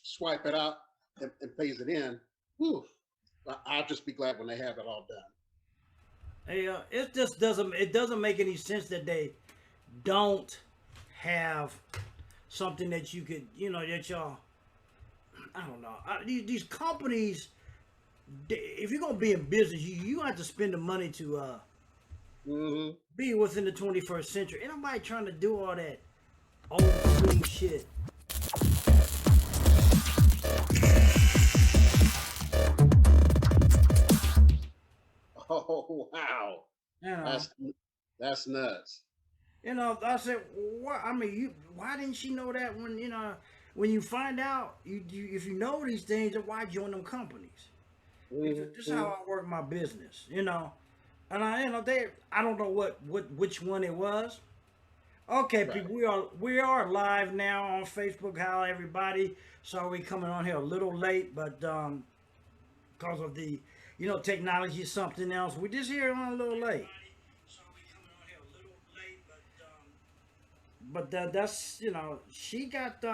swipe it out and phase it in. Whew, I'll just be glad when they have it all done. Hey, it just doesn't make any sense that they don't have something that you could, that y'all, I don't know. These companies, if you're gonna be in business, you have to spend the money to Hmm. be within the 21st century. Ain't nobody trying to do all that old school shit. Oh wow, You know, that's that's nuts. I said, what? I mean, why didn't she know that when you find out, if you know these things, then why join them companies? Because this is how Hmm. I work my business. And I don't know which one it was. Okay, Right. people, we are live now on Facebook. How everybody? Sorry, we coming on here a little late, but because of the technology is something else. We just here on a little late. But that's she got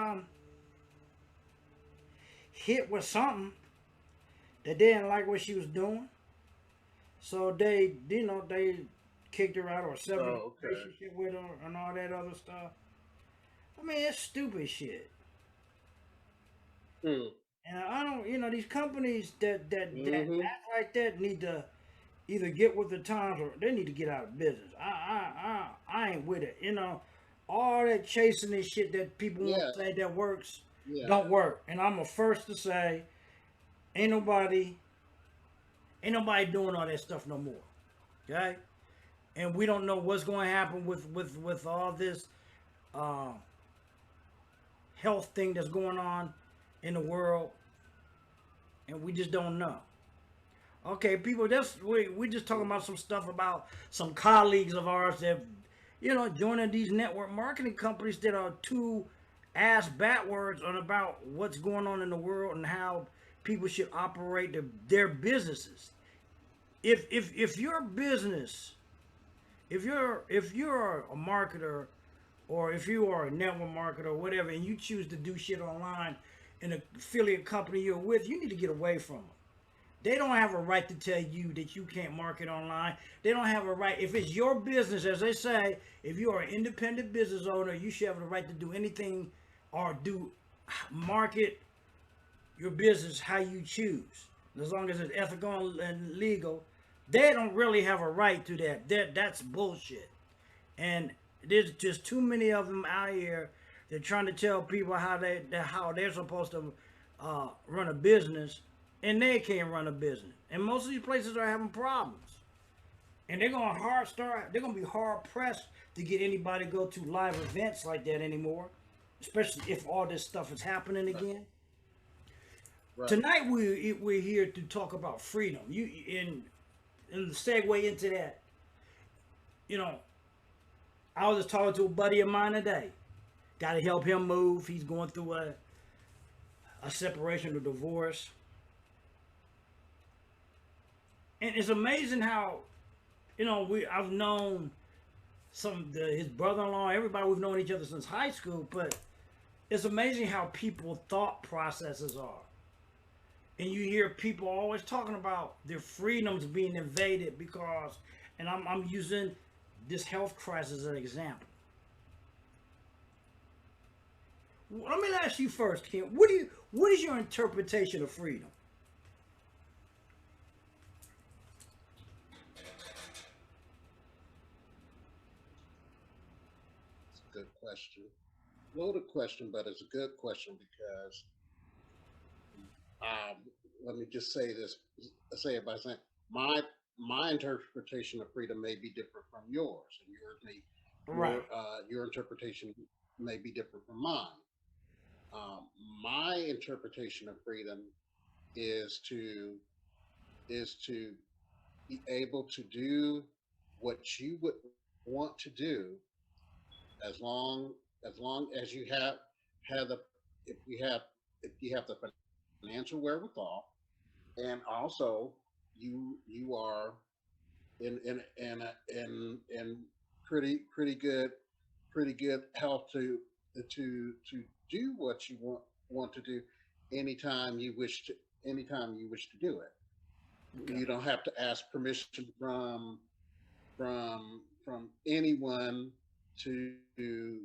hit with something that they didn't like what she was doing, so they kicked her out or severed the Oh, okay. relationship with her and all that other stuff. I mean, it's stupid shit. Mm. And I don't, these companies that Hmm. act like that need to either get with the times or they need to get out of business. I ain't with it. All that chasing and shit that people want Yeah. to say that works Yeah. don't work. And I'm the first to say, ain't nobody, ain't nobody doing all that stuff no more. Okay, and we don't know what's going to happen with all this uh, health thing that's going on in the world, and we just don't know. Okay, people, we just talking about some stuff about some colleagues of ours that joining these network marketing companies that are too ass backwards on about what's going on in the world and how people should operate their businesses. If your business, if you're a marketer, or if you are a network marketer or whatever, and you choose to do shit online in an affiliate company you're with, you need to get away from them. They don't have a right to tell you that you can't market online. They don't have a right. If it's your business, as they say, if you are an independent business owner, you should have the right to do anything or do market your business how you choose, as long as it's ethical and legal. They don't really have a right to that. That's bullshit. And there's just too many of them out here. They're trying to tell people how they're supposed to run a business, and they can't run a business. And most of these places are having problems, and They're gonna be hard pressed to get anybody to go to live events like that anymore, especially if all this stuff is happening Right. again. Right. Tonight we're here to talk about freedom. You in the segue into that. You know, I was just talking to a buddy of mine today. Got to help him move. He's going through a separation or divorce. And it's amazing how, I've known his brother in law, everybody, we've known each other since high school, but it's amazing how people thought processes are. And you hear people always talking about their freedoms being invaded because, and I'm using this health crisis as an example. Let me ask you first, Ken. What is your interpretation of freedom? It's a good question. Loaded question, but it's a good question because um, let me just say this. Say it by saying my my interpretation of freedom may be different from yours, and Right. your interpretation may be different from mine. Um, my interpretation of freedom is to is to be able to do what you would want to do as long as you have the if you have the financial wherewithal, and also you are in pretty good health to do what you want want to do anytime you wish to anytime you wish to do it. Okay. You don't have to ask permission from anyone to do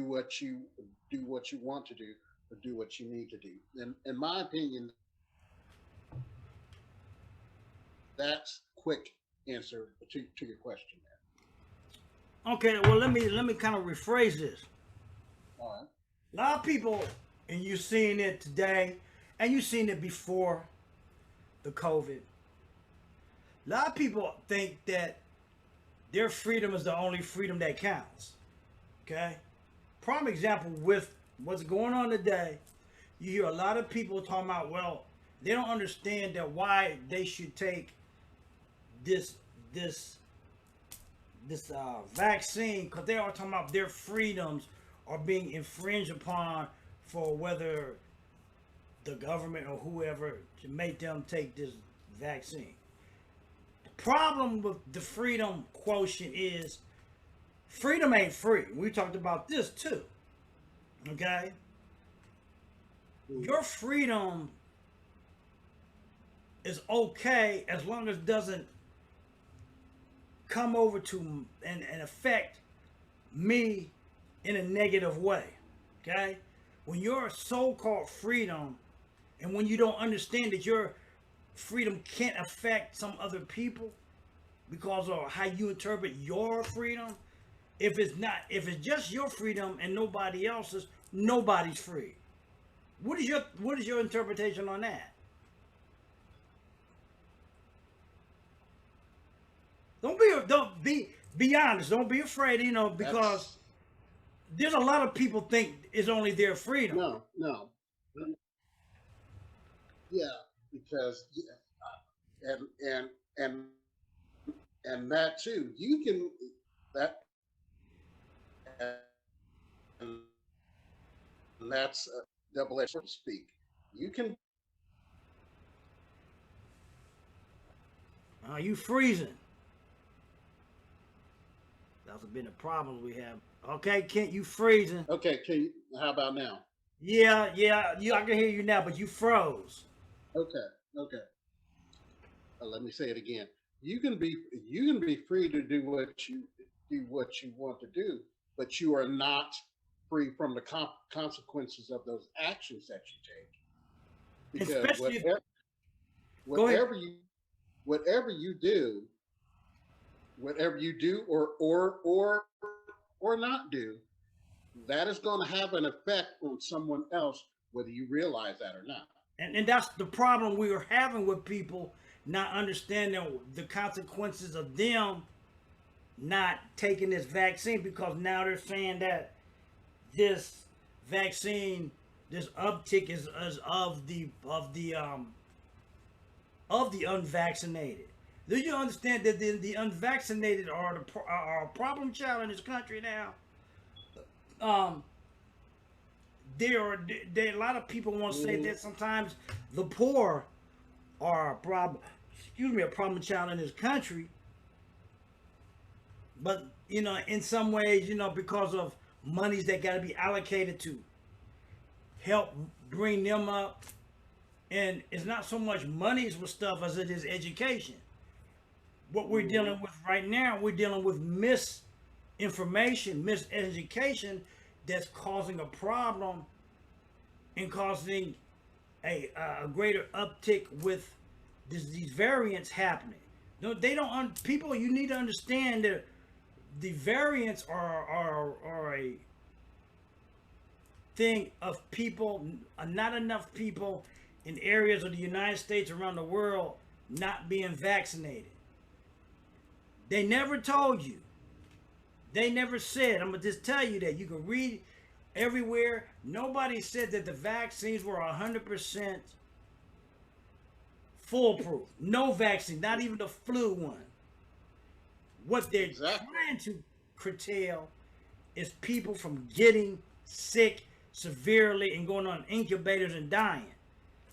what you want to do or do what you need to do. And in my opinion, that's quick answer to your question there. Okay, well let me kind of rephrase this. All right. A lot of people, and you've seen it today, and you've seen it before the COVID. A lot of people think that their freedom is the only freedom that counts. Okay? Prime example with what's going on today, you hear a lot of people talking about, well, they don't understand that why they should take this this vaccine, because they are talking about their freedoms are being infringed upon for whether the government or whoever to make them take this vaccine. The problem with the freedom quotient is freedom ain't free. We talked about this too. Okay? Your freedom is okay as long as it doesn't come over to and affect me in a negative way. Okay? When your so-called freedom, and when you don't understand that your freedom can't affect some other people because of how you interpret your freedom, if it's just your freedom and nobody else's, nobody's free. What is your interpretation on that? Don't be honest. Don't be afraid, because That's there's a lot of people think it's only their freedom. no. Yeah, because and and and and that too. You can that and that's a double-edged sword, so to speak. You can Are you freezing? That's been the problem we have. Okay, Kent, you freezing? okay. How about now? Yeah, I can hear you now, but you froze. Okay, okay. Let me say it again. You can be free to do what you want to do, but you are not free from the consequences of those actions that you take. Because Especially if, go ahead. whatever you whatever you do, whatever you do or not do, that is going to have an effect on someone else, whether you realize that or not. And that's the problem we are having with people not understanding the consequences of them not taking this vaccine, because now they're saying that this vaccine, this uptick is of the unvaccinated. Do you understand that the unvaccinated are are a problem child in this country now? Um, there a lot of people want to say that sometimes the poor are a problem child in this country. But in some ways, because of monies that got to be allocated to help bring them up, and it's not so much monies with stuff as it is education. What we're dealing with right now, we're dealing with misinformation, miseducation that's causing a problem and causing a greater uptick with these variants happening. No, they don't. People, you need to understand that the variants are a thing of people, not enough people in areas of the United States around the world not being vaccinated. They never told you. They never said. I'm gonna just tell you that. You can read everywhere. Nobody said that the vaccines were 100% foolproof. No vaccine, not even the flu one. What they're trying to curtail is people from getting sick severely and going on incubators and dying.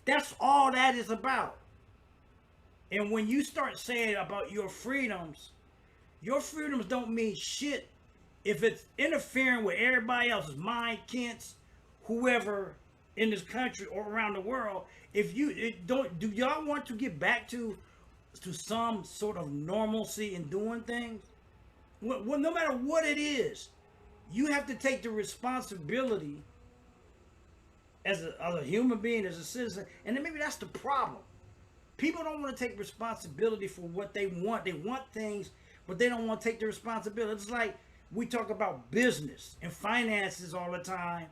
That's all that is about. And when you start saying about your freedoms don't mean shit if it's interfering with everybody else's, mine, Kent's, whoever, in this country or around the world, if you don't, do y'all want to get back to some sort of normalcy in doing things? Well, no matter what it is, you have to take the responsibility as a human being, as a citizen, and then maybe that's the problem. People don't want to take responsibility for what they want. They want things, but they don't want to take the responsibility. It's like we talk about business and finances all the time,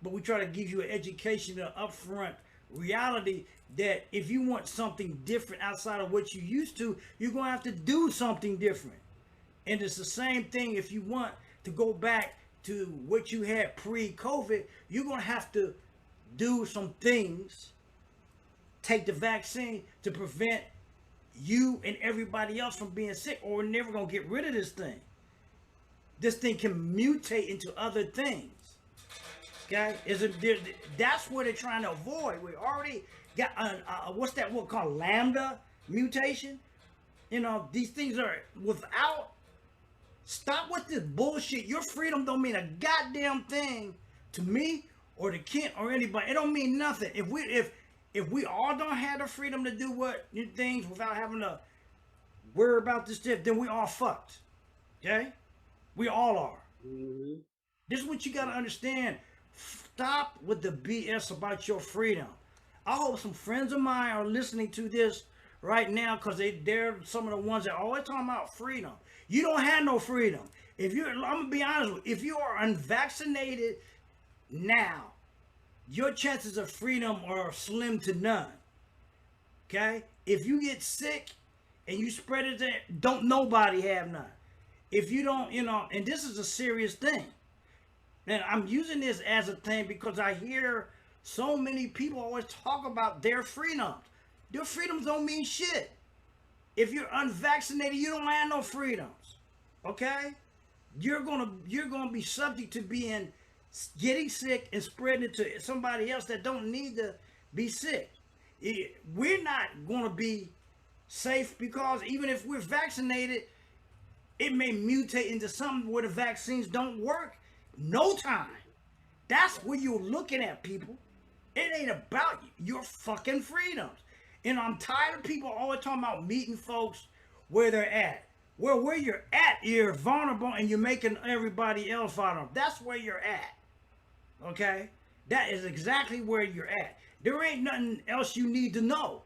but we try to give you an education, an upfront reality that if you want something different outside of what you used to, you're going to have to do something different. And it's the same thing if you want to go back to what you had pre-COVID, you're going to have to do some things, take the vaccine to prevent you and everybody else from being sick, or we're never going to get rid of this thing. This thing can mutate into other things. Okay? That's what they're trying to avoid. We already got, what's that word called? Lambda mutation? You know, these things are without. Stop with this bullshit. Your freedom don't mean a goddamn thing to me or to Kent or anybody. It don't mean nothing. If we all don't have the freedom to do what new things without having to worry about this stuff, then we all fucked. Okay? We all are. Mm-hmm. This is what you gotta understand. Stop with the BS about your freedom. I hope some friends of mine are listening to this right now, because they're some of the ones that are always talking about freedom. You don't have no freedom. I'm gonna be honest with you, if you are unvaccinated now, your chances of freedom are slim to none. Okay? If you get sick and you spread it, don't nobody have none. If you don't, and this is a serious thing. And I'm using this as a thing because I hear so many people always talk about their freedoms. Your freedoms don't mean shit. If you're unvaccinated, you don't have no freedoms. Okay? You're gonna be subject to getting sick and spreading it to somebody else that don't need to be sick. We're not gonna be safe because even if we're vaccinated, it may mutate into something where the vaccines don't work. No time. That's what you're looking at, people. It ain't about your fucking freedoms. And I'm tired of people always talking about meeting folks where they're at. Well, where you're at, you're vulnerable and you're making everybody else vulnerable. That's where you're at. Okay? That is exactly where you're at. There ain't nothing else you need to know.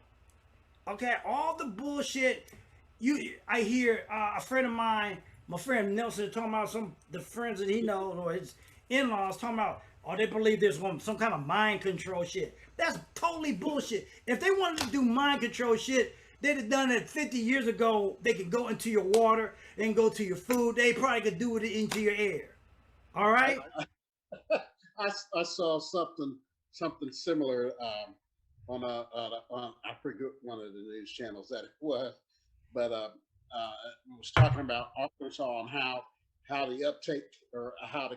Okay? All the bullshit I hear a friend of mine, my friend Nelson, talking about the friends that he knows or his in-laws talking about, they believe there's some kind of mind control shit. That's totally bullshit. If they wanted to do mind control shit, they'd have done it 50 years ago. They could go into your water and go to your food. They probably could do it into your air. All right? I saw something similar on I forget one of the news channels that it was, but it was talking about Arkansas and how the uptake or how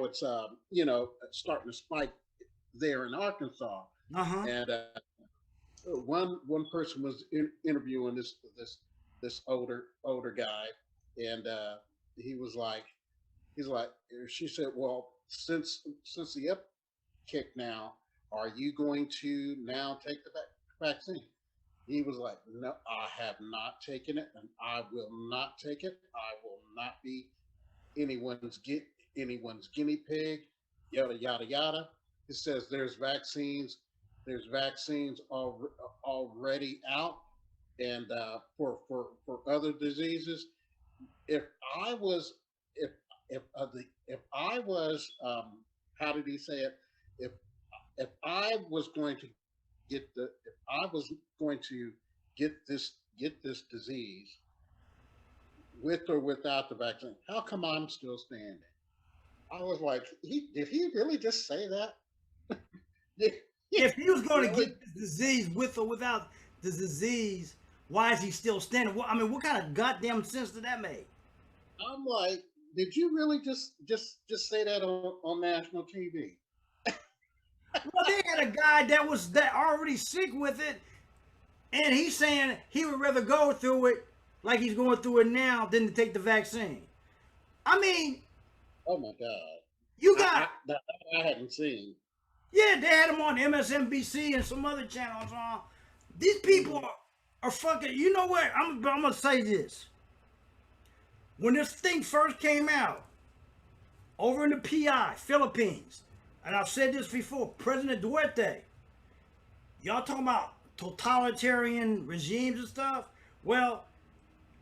it's starting to spike there in Arkansas. Uh-huh. And one person was interviewing this older guy, and she said, well, since the upkick now, are you going to now take the vaccine? He was like, no, I have not taken it, and I will not take it. I will not be anyone's guinea pig, yada yada yada. It says there's vaccines already out, and for other diseases. If I was if I was how did he say it? If I was going to if I was going to get this disease with or without the vaccine, how come I'm still standing? I was like, did he really just say that? If he was going to get the disease with or without the disease, why is he still standing? I mean, what kind of goddamn sense did that make? I'm like, did you really just say that on national TV? Well, they had a guy that was already sick with it, and he's saying he would rather go through it like he's going through it now than to take the vaccine. I mean, oh my God. You got, That I hadn't seen. yeah, they had them on MSNBC and some other channels on. These people are fucking, you know what? I'm going to say this. When this thing first came out, over in the PI, Philippines, and I've said this before, President Duarte, y'all talking about totalitarian regimes and stuff? Well,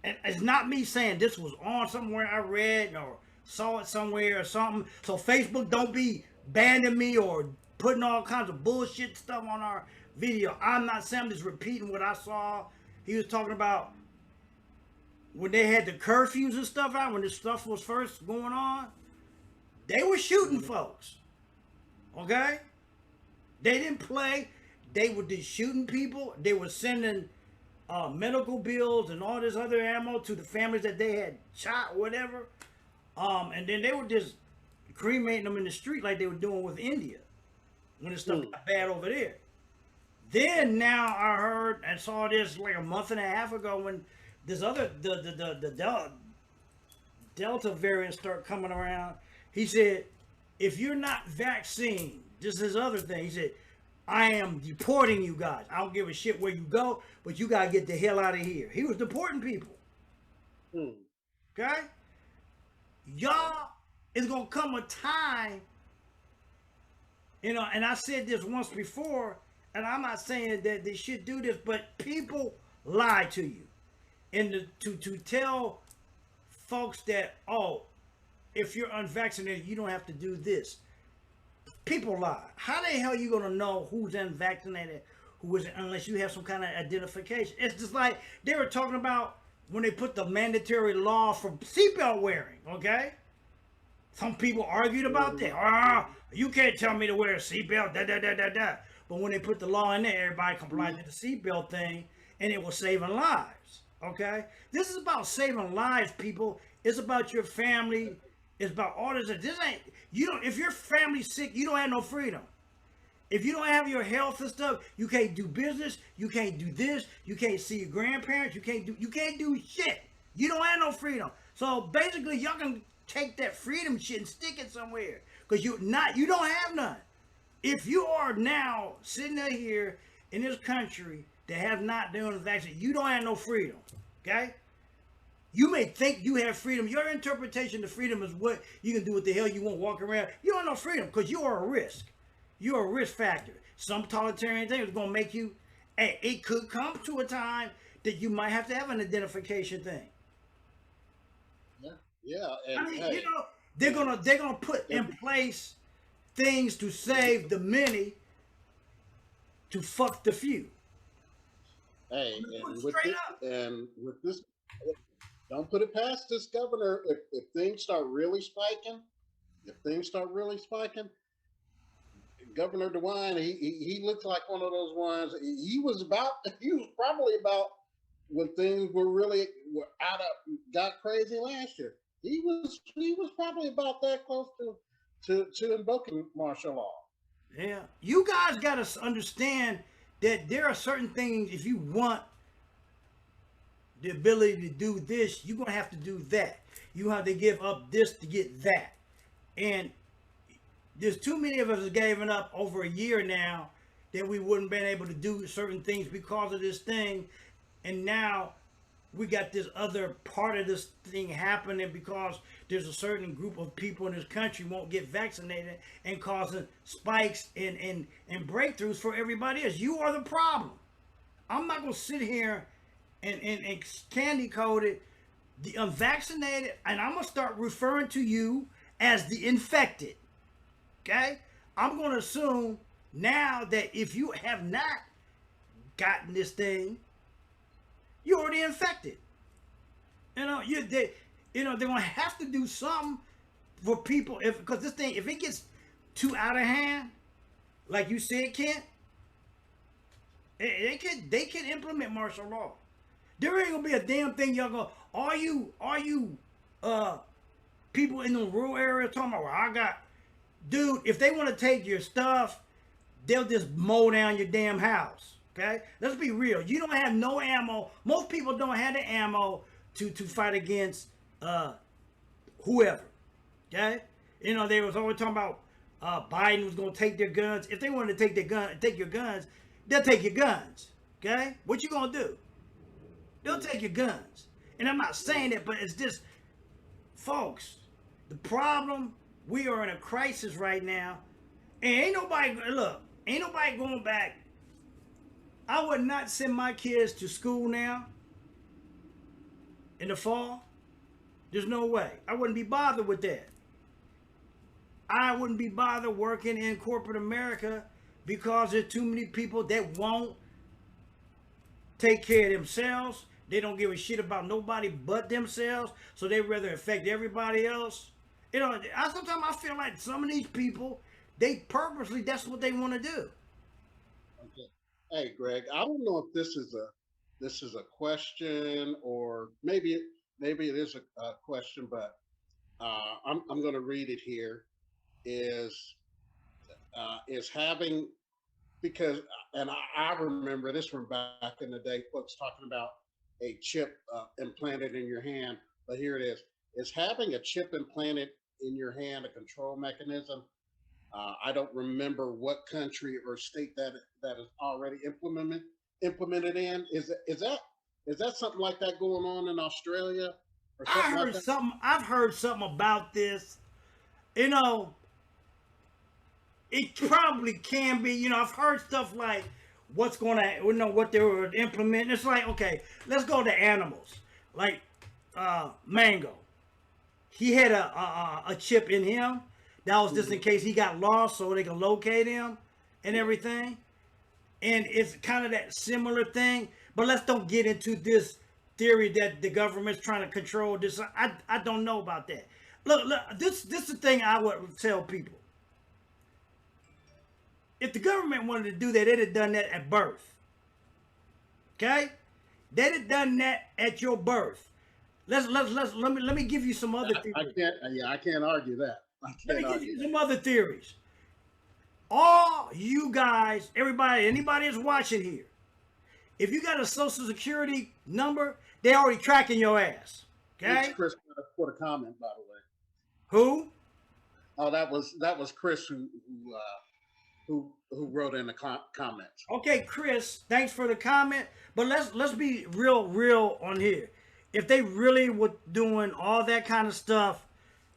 and it's not me saying this was on somewhere I read or saw it somewhere or something. So Facebook don't be banning me or putting all kinds of bullshit stuff on our video. I'm not saying, I'm just repeating what I saw. He was talking about when they had the curfews and stuff out, when this stuff was first going on, they were shooting folks. Okay? They didn't play. They were just shooting people. They were sending medical bills and all this other ammo to the families that they had shot or whatever. And then they were just cremating them in the street like they were doing with India when the stuff got bad over there. Then now I heard and saw this like a month and a half ago when this other the Delta variant started coming around. He said, if you're not vaccinated, this is his other thing. He said, I am deporting you guys. I don't give a shit where you go, but you gotta get the hell out of here. He was deporting people. Okay? Y'all, it's gonna come a time, you know, and I said this once before, and I'm not saying that they should do this, but people lie to you. And to tell folks that, oh, if you're unvaccinated, you don't have to do this. People lie. How the hell are you going to know who's unvaccinated, who isn't, unless you have some kind of identification? It's just like they were talking about when they put the mandatory law for seatbelt wearing, okay? Some people argued about that. You can't tell me to wear a seatbelt, But when they put the law in there, everybody complied to the seatbelt thing, and it was saving lives, okay? This is about saving lives, people. It's about your family. It's about all this. This ain't, you don't, if your family's sick, you don't have no freedom. If you don't have your health and stuff, you can't do business, you can't do this, you can't see your grandparents, you can't do shit. You don't have no freedom. So basically y'all can take that freedom shit and stick it somewhere. Because you don't have none. If you are now sitting out here in this country that have not done the vaccine, you don't have no freedom. Okay? You may think you have freedom. Your interpretation of freedom is what you can do what the hell you want, walk around. You don't have no freedom because you are a risk. You're a risk factor. Some totalitarian thing is going to make you, hey, it could come to a time that you might have to have an identification thing. Yeah. And I mean, you know, they're gonna put in place things to save the many to fuck the few. Hey, and with this, don't put it past this governor. If things start really spiking, Governor DeWine, he looks like one of those ones. He was probably about when things got crazy last year. He was probably about that close to invoking martial law. Yeah, you guys got to understand that there are certain things. If you want the ability to do this, you're gonna have to do that. You have to give up this to get that, and there's too many of us given up over a year now that we wouldn't been able to do certain things because of this thing, and now we got this other part of this thing happening because there's a certain group of people in this country won't get vaccinated and causing spikes and breakthroughs for everybody else. You are the problem. I'm not gonna sit here and candy coated the unvaccinated, and I'm gonna start referring to you as the infected. Okay? I'm gonna assume now that if you have not gotten this thing, you're already infected. You know, they're gonna have to do something for people because this thing, if it gets too out of hand, like you said, Kent, they can implement martial law. There ain't gonna be a damn thing y'all go. Are you people in the rural area talking about? Well, I got, dude. If they want to take your stuff, they'll just mow down your damn house. Okay, let's be real. You don't have no ammo. Most people don't have the ammo to fight against whoever. Okay, You know, they was always talking about Biden was gonna take their guns. If they wanted to take take your guns, they'll take your guns. Okay, what you gonna do? They'll take your guns. And I'm not saying that, but it's just, folks, the problem, we are in a crisis right now, and ain't nobody going back. I would not send my kids to school now in the fall. There's no way. I wouldn't be bothered with that. I wouldn't be bothered working in corporate America because there's too many people that won't take care of themselves. They don't give a shit about nobody but themselves, so they rather affect everybody else. You know, sometimes I feel like some of these people, they purposely, that's what they want to do. Okay. Hey, Greg, I don't know if this is a question, or maybe it is a question, but I'm going to read it here. Is having, because, and I remember this from back in the day, folks talking about a chip implanted in your hand, but here it is. Is having a chip implanted in your hand a control mechanism? I don't remember what country or state that is already implemented in. Is that something like that going on in Australia or something like that? I've heard something about this. You know, it probably can be. You know, I've heard stuff like what's going to, you know, what they were implementing. It's like, okay, let's go to animals. Like Mango. He had a chip in him. That was just in case he got lost so they can locate him and everything. And it's kind of that similar thing. But let's don't get into this theory that the government's trying to control this. I don't know about that. Look, this is the thing I would tell people. If the government wanted to do that, they'd have done that at birth. Okay? They'd have done that at your birth. Let me give you some other theories. I can't argue that. Let me give you some other theories. All you guys, everybody, anybody that's watching here, if you got a social security number, they already tracking your ass. Okay? It's Chris put a comment, by the way. Who? Oh, that was Chris who wrote in the comments. Okay, Chris, thanks for the comment. But let's be real on here. If they really were doing all that kind of stuff,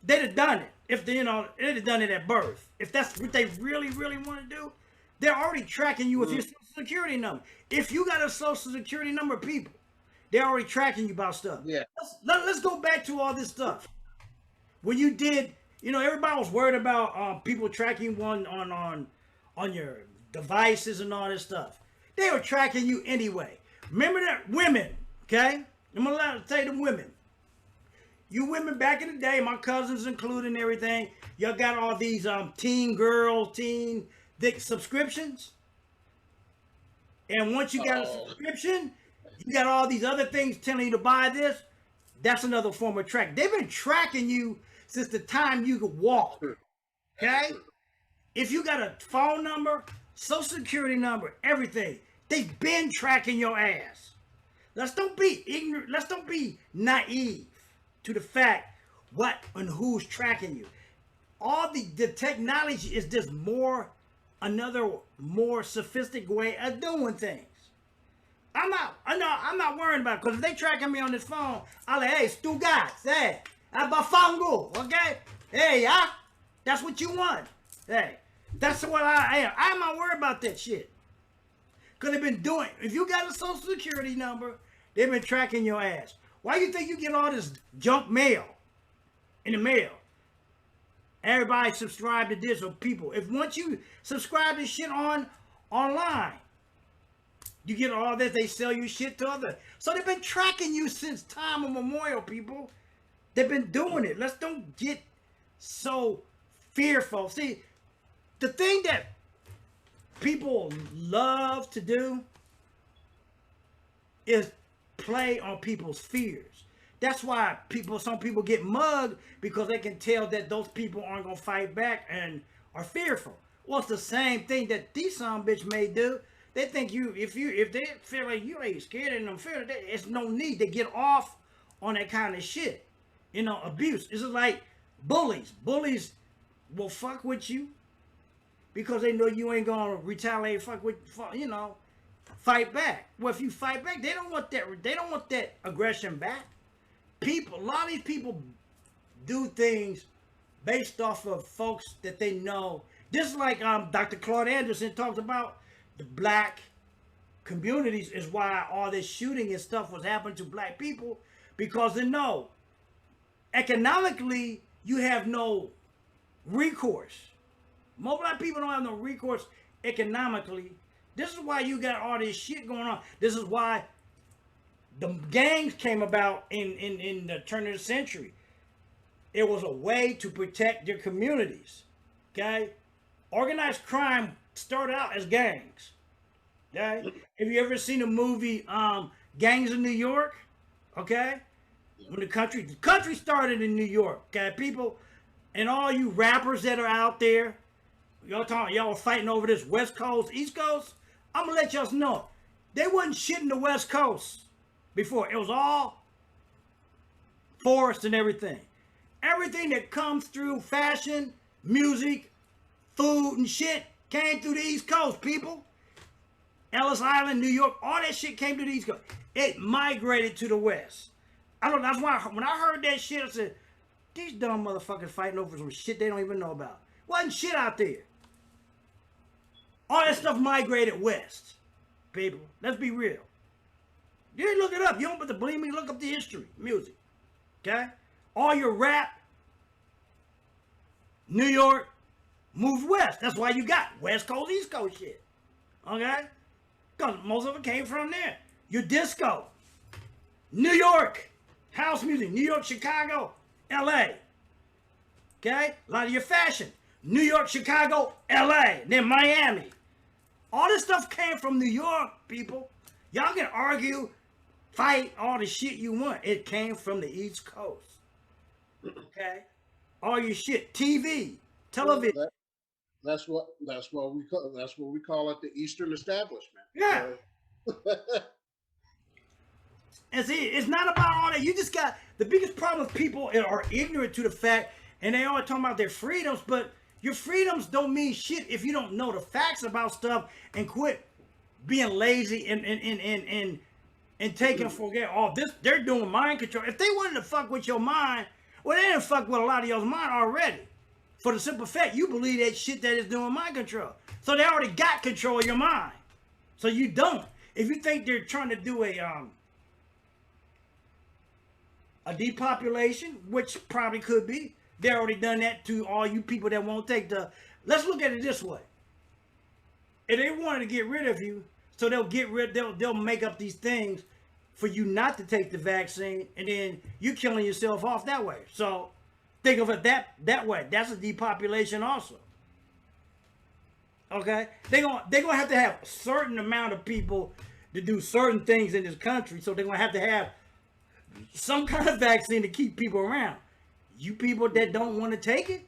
they'd have done it. If they, you know, they'd have done it at birth. If that's what they really want to do, they're already tracking you with your social security number. If you got a social security number, people, they're already tracking you about stuff. Yeah. Let's go back to all this stuff. When you did, you know, everybody was worried about people tracking one on your devices and all this stuff. They were tracking you anyway. Remember that? Women, okay? I'm allowed to say the women. You women back in the day, my cousins included and everything, y'all got all these teen dick subscriptions. And once you got a subscription, you got all these other things telling you to buy this. That's another form of track. They've been tracking you since the time you could walk. Okay? If you got a phone number, social security number, everything, they've been tracking your ass. Let's don't be ignorant. Let's don't be naive to the fact what and who's tracking you. All the technology is just another more sophisticated way of doing things. I'm not worrying about it, because if they tracking me on this phone, I'll like, hey, Stu Gats, hey, Abafango, okay? Hey, yeah, that's what you want. Hey, that's what I am. I'm not worried about that shit. Because they've been doing, if you got a social security number, they've been tracking your ass. Why do you think you get all this junk mail in the mail? Everybody subscribe to this, or people. If once you subscribe to shit online, you get all this, they sell you shit to others. So they've been tracking you since time immemorial, people. They've been doing it. Let's don't get so fearful. See, the thing that people love to do is play on people's fears. That's why some people get mugged, because they can tell that those people aren't gonna fight back and are fearful. Well, it's the same thing that these son bitch may do. They think if they feel like you ain't scared of them fear, it's no need to get off on that kind of shit. You know, abuse. It's just like bullies. Bullies will fuck with you because they know you ain't gonna retaliate, fight back. Well, if you fight back, they don't want that. They don't want that aggression back. A lot of these people do things based off of folks that they know. Just like Dr. Claude Anderson talked about the black communities is why all this shooting and stuff was happening to black people, because they know economically you have no recourse. Most black people don't have no recourse economically. This is why you got all this shit going on. This is why the gangs came about in the turn of the century. It was a way to protect their communities. Okay? Organized crime started out as gangs. Okay? Have you ever seen a movie, Gangs of New York? Okay? When the country started in New York. Okay? People, and all you rappers that are out there, y'all were fighting over this West Coast, East Coast. I'm gonna let y'all know, they wasn't shitting the West Coast before. It was all forest and everything. Everything that comes through fashion, music, food and shit came through the East Coast, people. Ellis Island, New York, all that shit came to the East Coast. It migrated to the West. That's why when I heard that shit, I said, these dumb motherfuckers fighting over some shit they don't even know about. Wasn't shit out there. All that stuff migrated west, people. Let's be real. You didn't look it up. You don't have to believe me. Look up the history, music. Okay? All your rap, New York, moved west. That's why you got West Coast, East Coast shit. Okay? Because most of it came from there. Your disco, New York, house music, New York, Chicago, LA. Okay? A lot of your fashion, New York, Chicago, LA, then Miami. All this stuff came from New York, people. Y'all can argue, fight, all the shit you want. It came from the East Coast. Okay? All your shit, TV, television. Well, that's what we call it, the Eastern Establishment. Yeah. And see, it's not about all that. You just got the biggest problem with people are ignorant to the fact, and they always talking about their freedoms, but your freedoms don't mean shit if you don't know the facts about stuff and quit being lazy and taking for granted. Oh, this they're doing mind control. If they wanted to fuck with your mind, well, they didn't fuck with a lot of y'all's mind already. For the simple fact, you believe that shit that is doing mind control. So they already got control of your mind. So you don't. If you think they're trying to do a depopulation, which probably could be, they already done that to all you people that won't take the. Let's look at it this way. If they wanted to get rid of you, so they'll make up these things for you not to take the vaccine, and then you're killing yourself off that way. So think of it that way. That's a depopulation also. Okay? They're gonna have to have a certain amount of people to do certain things in this country, so they're gonna have to have some kind of vaccine to keep people around. You people that don't want to take it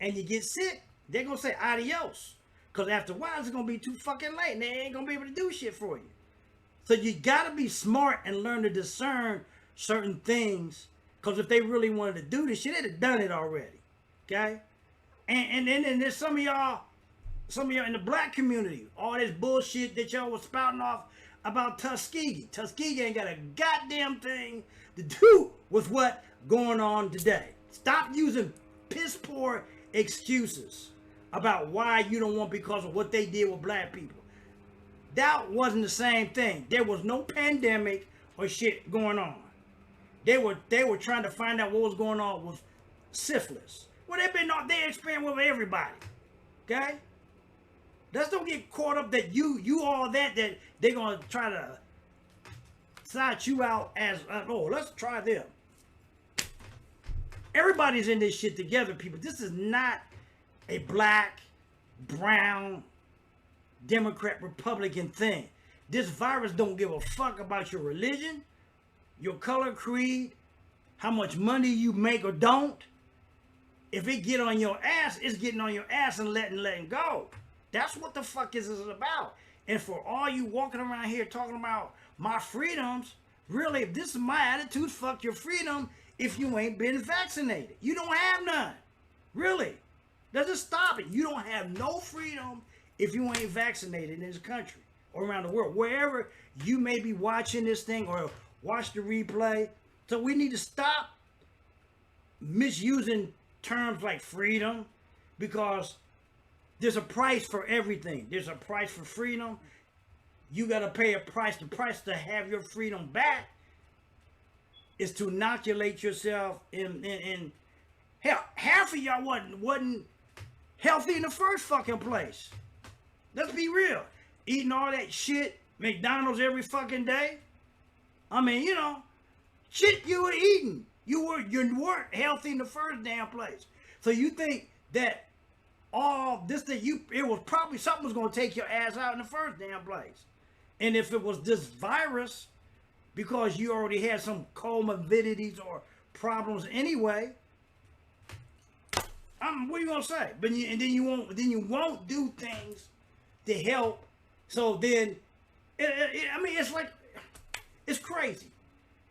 and you get sick, they're gonna say adios. Because after a while, it's gonna be too fucking late and they ain't gonna be able to do shit for you. So you gotta be smart and learn to discern certain things. Because if they really wanted to do this shit, they'd have done it already. Okay? And then there's some of y'all in the black community, all this bullshit that y'all was spouting off about Tuskegee. Tuskegee ain't got a goddamn thing to do with what's going on today. Stop using piss poor excuses about why you don't want because of what they did with black people. That wasn't the same thing. There was no pandemic or shit going on. They were trying to find out what was going on with syphilis. Well, they experimented with everybody. Okay? Let's don't get caught up that you all that they're gonna try to side you out as let's try them. Everybody's in this shit together, people. This is not a black, brown, Democrat, Republican thing. This virus don't give a fuck about your religion, your color, creed, how much money you make or don't. If it get on your ass, it's getting on your ass and letting go. That's what the fuck is this about. And for all you walking around here talking about my freedoms, really, if this is my attitude, fuck your freedom if you ain't been vaccinated. You don't have none. Really. Let's just stop it. You don't have no freedom if you ain't vaccinated in this country or around the world. Wherever you may be watching this thing or watch the replay. So we need to stop misusing terms like freedom, because there's a price for everything. There's a price for freedom. You got to pay a price. The price to have your freedom back is to inoculate yourself in hell. Half of y'all wasn't healthy in the first fucking place. Let's be real. Eating all that shit, McDonald's every fucking day. I mean, you know, shit you were eating. You weren't healthy in the first damn place. So you think that all this thing, it was probably something was gonna take your ass out in the first damn place. And if it was this virus, because you already had some comorbidities or problems anyway, what are you gonna say? But then you won't do things to help. So then, I mean, it's like, it's crazy.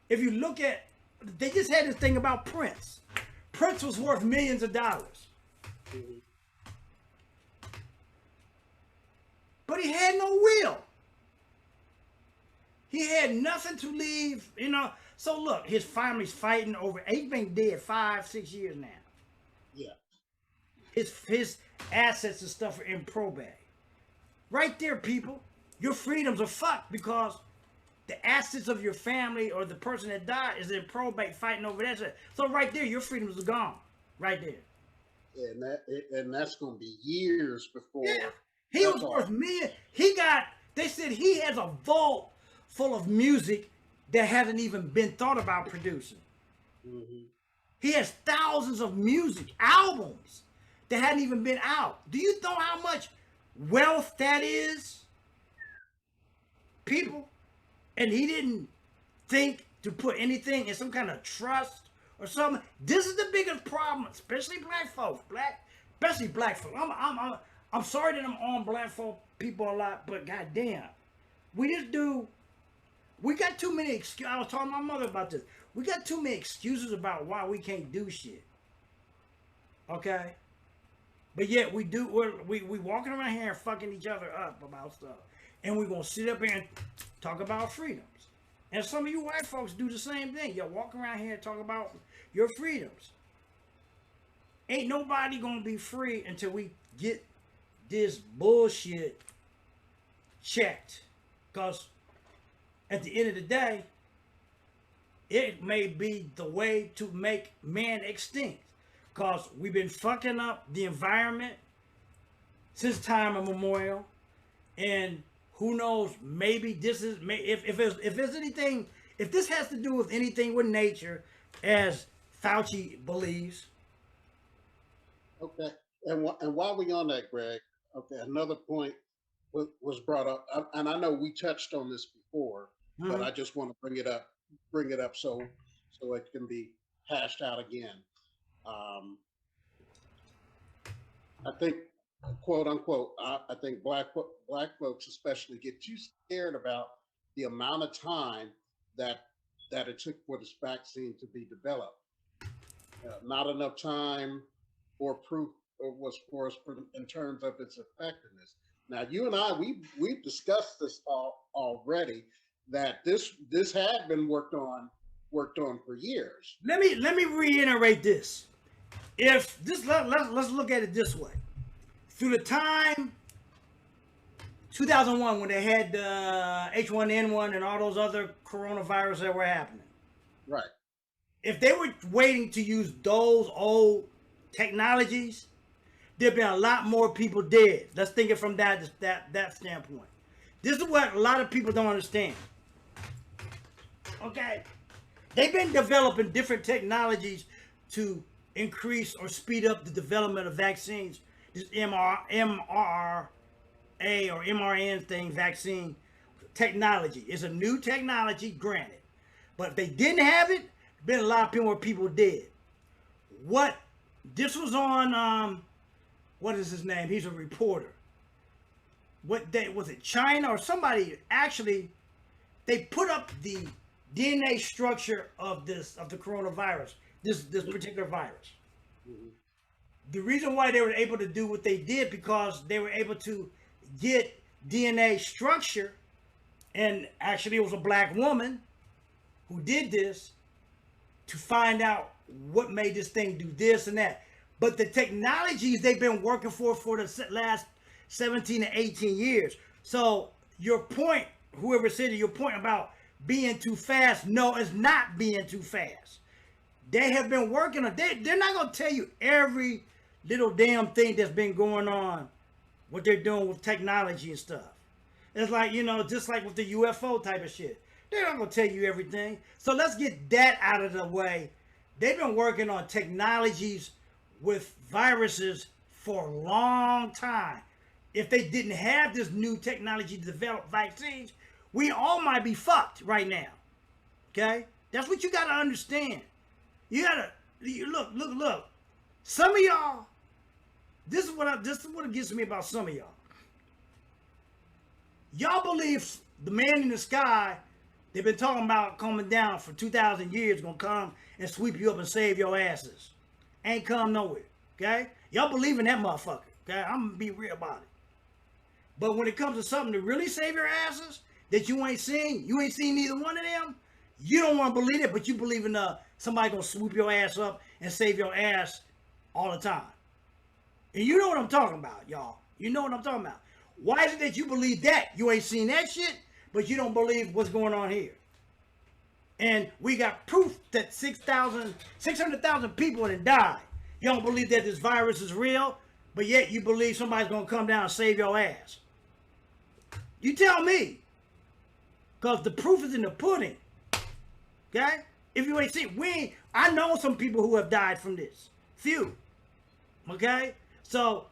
If you look at, they just had this thing about Prince. Prince was worth millions of dollars. But he had no will. He had nothing to leave, you know. So look, his family's fighting over, he's been dead 5-6 years now. Yeah. His assets and stuff are in probate. Right there, people, your freedoms are fucked because the assets of your family or the person that died is in probate fighting over that. So right there, your freedoms are gone. Right there. And that's going to be years before. Yeah. He was worth millions. They said he has a vault full of music that hasn't even been thought about producing. Mm-hmm. He has thousands of music albums that hadn't even been out. Do you know how much wealth that is? People? And he didn't think to put anything in some kind of trust or something. This is the biggest problem, especially black folks. Especially black folks. I'm sorry that I'm on black folk people a lot, but goddamn, we got too many excuses. I was talking to my mother about this. We got too many excuses about why we can't do shit. Okay? But yet we walking around here and fucking each other up about stuff. And we're going to sit up here and talk about freedoms. And some of you white folks do the same thing. You walk around here and talk about your freedoms. Ain't nobody going to be free until we get this bullshit checked. Because at the end of the day, it may be the way to make man extinct. Because we've been fucking up the environment since time immemorial. And who knows, maybe this is, if there's anything, if this has to do with anything with nature, as Fauci believes. Okay. And while we're on that, Greg, okay, another point was brought up, and I know we touched on this before, but I just want to bring it up so it can be hashed out again. I think, quote unquote, I think black folks especially get too scared about the amount of time that it took for this vaccine to be developed. Not enough time or proof was for us in terms of its effectiveness. Now, you and I, we've discussed this already, that this had been worked on for years. Let me reiterate this. If this, let's look at it this way. Through the time 2001, when they had H1N1 and all those other coronaviruses that were happening, right? If they were waiting to use those old technologies, there'd been a lot more people dead. Let's think it from that standpoint. This is what a lot of people don't understand. Okay, they've been developing different technologies to increase or speed up the development of vaccines. This mRNA or mRNA thing, vaccine technology, is a new technology, granted. But if they didn't have it, been a lot of more people dead. This was on, what is his name? He's a reporter. Was it China or somebody? Actually, they put up the DNA structure of the coronavirus, this particular virus. Mm-hmm. The reason why they were able to do what they did because they were able to get DNA structure, and actually it was a black woman who did this to find out what made this thing do this and that. But the technologies they've been working for the last 17 to 18 years. So your point, whoever said it, your point about being too fast, no, it's not being too fast. They have been working on, they're not going to tell you every little damn thing that's been going on, what they're doing with technology and stuff. It's like, you know, just like with the UFO type of shit. They're not going to tell you everything. So let's get that out of the way. They've been working on technologies with viruses for a long time. If they didn't have this new technology to develop vaccines, we all might be fucked right now. Okay? That's what you got to understand. You got to, look. Some of y'all, this is what it gets me about some of y'all. Y'all believe the man in the sky they've been talking about coming down for 2,000 years gonna come and sweep you up and save your asses. Ain't come nowhere, okay? Y'all believe in that motherfucker, okay? I'm gonna be real about it. But when it comes to something to really save your asses that you ain't seen neither one of them, you don't want to believe it, but you believe in somebody gonna swoop your ass up and save your ass all the time. And you know what I'm talking about, y'all. You know what I'm talking about. Why is it that you believe that? You ain't seen that shit, but you don't believe what's going on here. And we got proof that 600,000 people have died. You don't believe that this virus is real, but yet you believe somebody's going to come down and save your ass. You tell me. Because the proof is in the pudding. Okay? If you ain't seen, I know some people who have died from this. Few. Okay? So,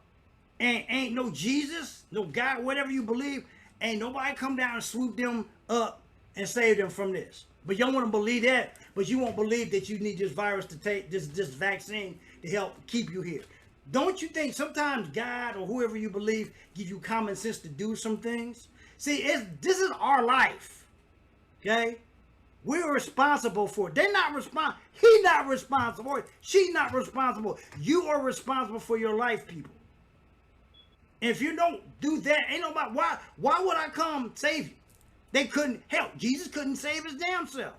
ain't no Jesus, no God, whatever you believe, ain't nobody come down and swoop them up and save them from this. But you don't want to believe that, but you won't believe that you need this virus to take, this vaccine to help keep you here. Don't you think sometimes God or whoever you believe give you common sense to do some things? See, this is our life, okay? We're responsible for it. They're not responsible. He's not responsible. She's not responsible. You are responsible for your life, people. And if you don't do that, ain't nobody, why would I come save you? They couldn't help. Jesus couldn't save his damn self.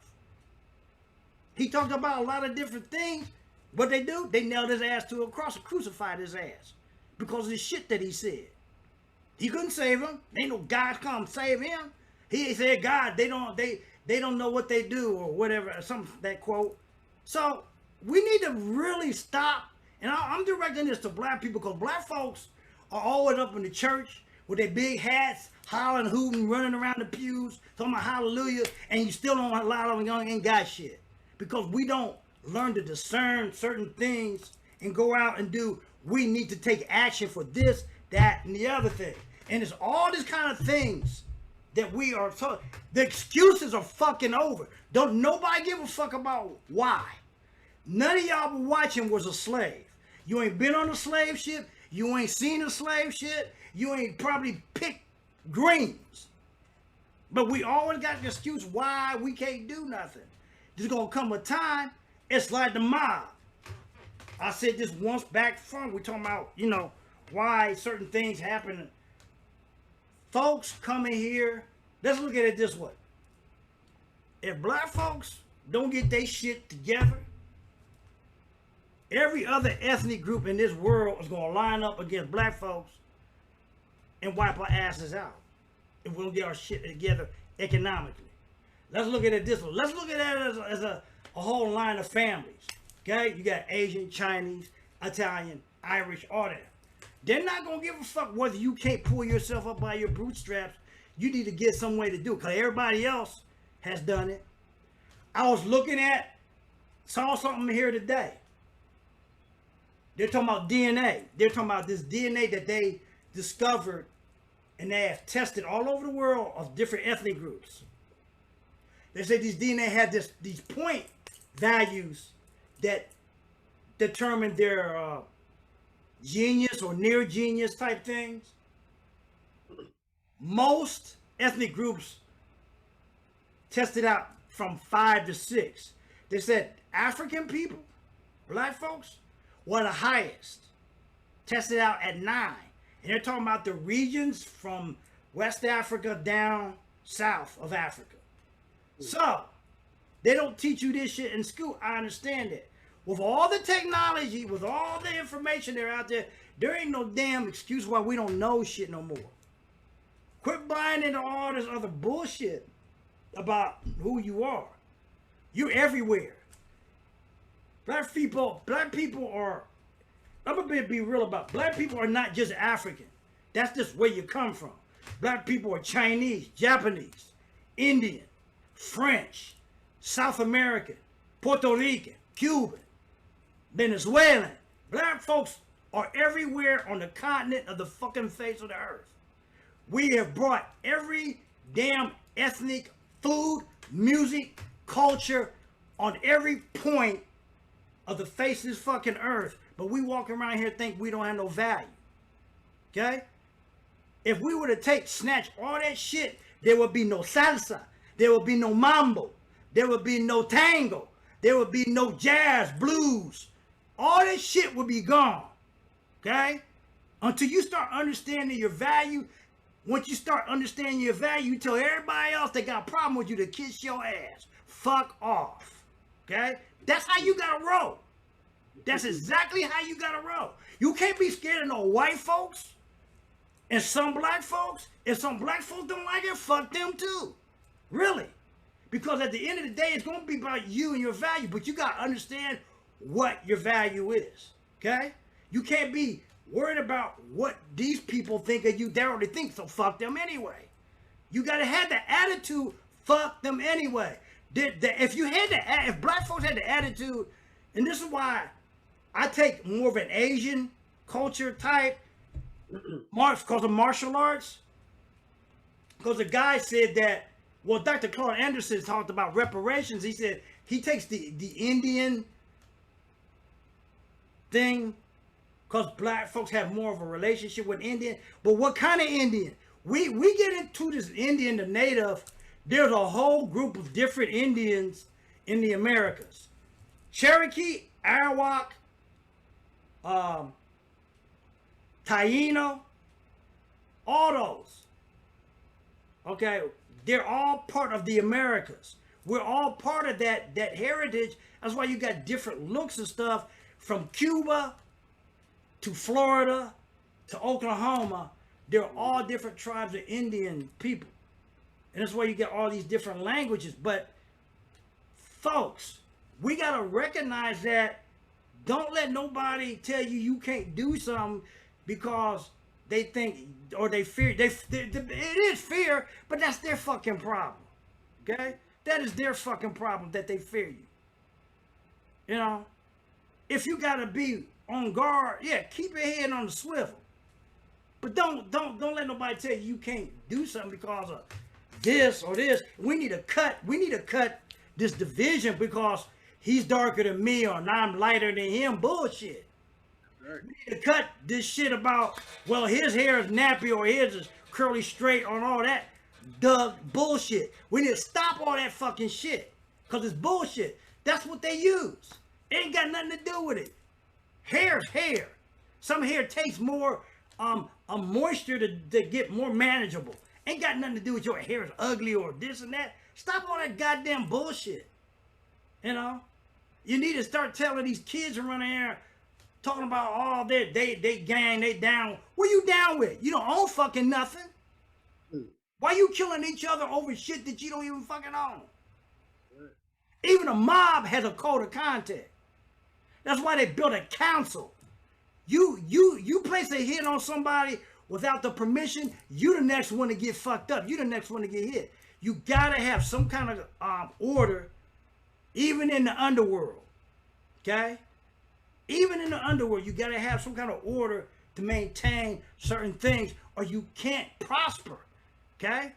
He talked about a lot of different things. What they do? They nailed his ass to a cross and crucified his ass because of the shit that he said. He couldn't save him. Ain't no God come save him. He said, God, they don't know what they do or whatever, some that quote. So we need to really stop. And I'm directing this to black people because black folks are always up in the church with their big hats, hollering, hooting, running around the pews, talking about hallelujah, and you still don't, a lot of them ain't got shit. Because we don't learn to discern certain things and go out and do, we need to take action for this, that, and the other thing. And it's all these kind of things that we are taught. The excuses are fucking over. Don't nobody give a fuck about why. None of y'all watching was a slave. You ain't been on a slave ship. You ain't seen a slave shit. You ain't probably picked greens. But we always got the excuse why we can't do nothing. There's gonna come a time, it's like the mob. I said this once back from, we talking about, you know, why certain things happen. Folks coming here, let's look at it this way. If black folks don't get their shit together, every other ethnic group in this world is gonna line up against black folks and wipe our asses out if we don't get our shit together economically. Let's look at it this way. Let's look at it as a whole line of families. Okay? You got Asian, Chinese, Italian, Irish, all that. They're not going to give a fuck whether you can't pull yourself up by your bootstraps. You need to get some way to do it because everybody else has done it. I was saw something here today. They're talking about DNA. They're talking about this DNA that they discovered and they have tested all over the world of different ethnic groups. They say these DNA had these point values that determine their genius or near genius type things. Most ethnic groups tested out from 5 to 6. They said African people, black folks, were the highest. tested out at 9. And they're talking about the regions from West Africa down south of Africa. So, they don't teach you this shit in school. I understand it. With all the technology, with all the information that are out there, there ain't no damn excuse why we don't know shit no more. Quit buying into all this other bullshit about who you are. You're everywhere. Black people are, I'm gonna be real about, black people are not just African. That's just where you come from. Black people are Chinese, Japanese, Indian, French, South American, Puerto Rican, Cuban, Venezuelan. Black folks are everywhere on the continent of the fucking face of the earth. We have brought every damn ethnic, food, music, culture on every point of the face of this fucking earth. But we walk around here think we don't have no value. Okay? If we were to snatch all that shit, there would be no salsa. There would be no mambo. There would be no tango. There would be no jazz, blues. All that shit would be gone. Okay? Until you start understanding your value. Once you start understanding your value, you tell everybody else that got a problem with you to kiss your ass. Fuck off. Okay? That's how you gotta roll. That's exactly how you gotta roll. You can't be scared of no white folks and some black folks. If some black folks don't like it, fuck them too. Really. Because at the end of the day, it's gonna be about you and your value, but you gotta understand what your value is. Okay? You can't be worried about what these people think of you. They already think, so fuck them anyway. You gotta have the attitude, fuck them anyway. If black folks had the attitude, and this is why I take more of an Asian culture type, because of martial arts. Because the guy said that, well, Dr. Claude Anderson talked about reparations. He said he takes the Indian thing, because black folks have more of a relationship with Indian. But what kind of Indian? We get into this Indian, the native. There's a whole group of different Indians in the Americas. Cherokee, Arawak, Taino, all those. Okay, they're all part of the Americas. We're all part of that heritage. That's why you got different looks and stuff from Cuba to Florida to Oklahoma. They're all different tribes of Indian people. And that's why you get all these different languages. But folks, we got to recognize that. Don't let nobody tell you you can't do something because they think or they fear. It is fear, but that's their fucking problem. Okay? That is their fucking problem that they fear you. You know? If you got to be on guard, yeah, keep your head on the swivel. But don't let nobody tell you can't do something because of this or this. We need to cut this division because he's darker than me or I'm lighter than him. Bullshit. Right. We need to cut this shit about, well, his hair is nappy or his is curly straight on all that. Bullshit. We need to stop all that fucking shit because it's bullshit. That's what they use. Ain't got nothing to do with it. Hair's hair. Some hair takes more moisture to get more manageable. Ain't got nothing to do with your hair is ugly or this and that. Stop all that goddamn bullshit. You know? You need to start telling these kids around here talking about all that they gang, they down. What you down with? You don't own fucking nothing. Why you killing each other over shit that you don't even fucking own? Even a mob has a code of conduct. That's why they built a council. You place a hit on somebody without the permission, you the next one to get fucked up. You the next one to get hit. You gotta have some kind of order, even in the underworld. Okay? Even in the underworld, you gotta have some kind of order to maintain certain things, or you can't prosper. Okay?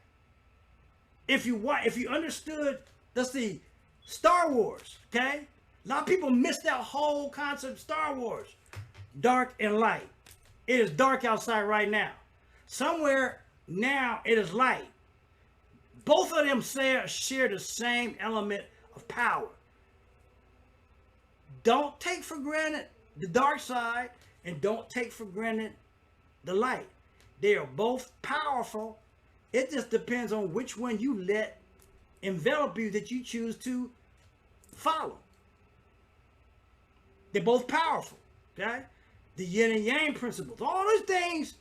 If you understood, let's see, Star Wars. Okay? A lot of people miss that whole concept of Star Wars. Dark and light. It is dark outside right now. Somewhere now it is light. Both of them share the same element of power. Don't take for granted the dark side and don't take for granted the light. They are both powerful. It just depends on which one you let envelop you that you choose to follow. They're both powerful, okay? The yin and yang principles. All those things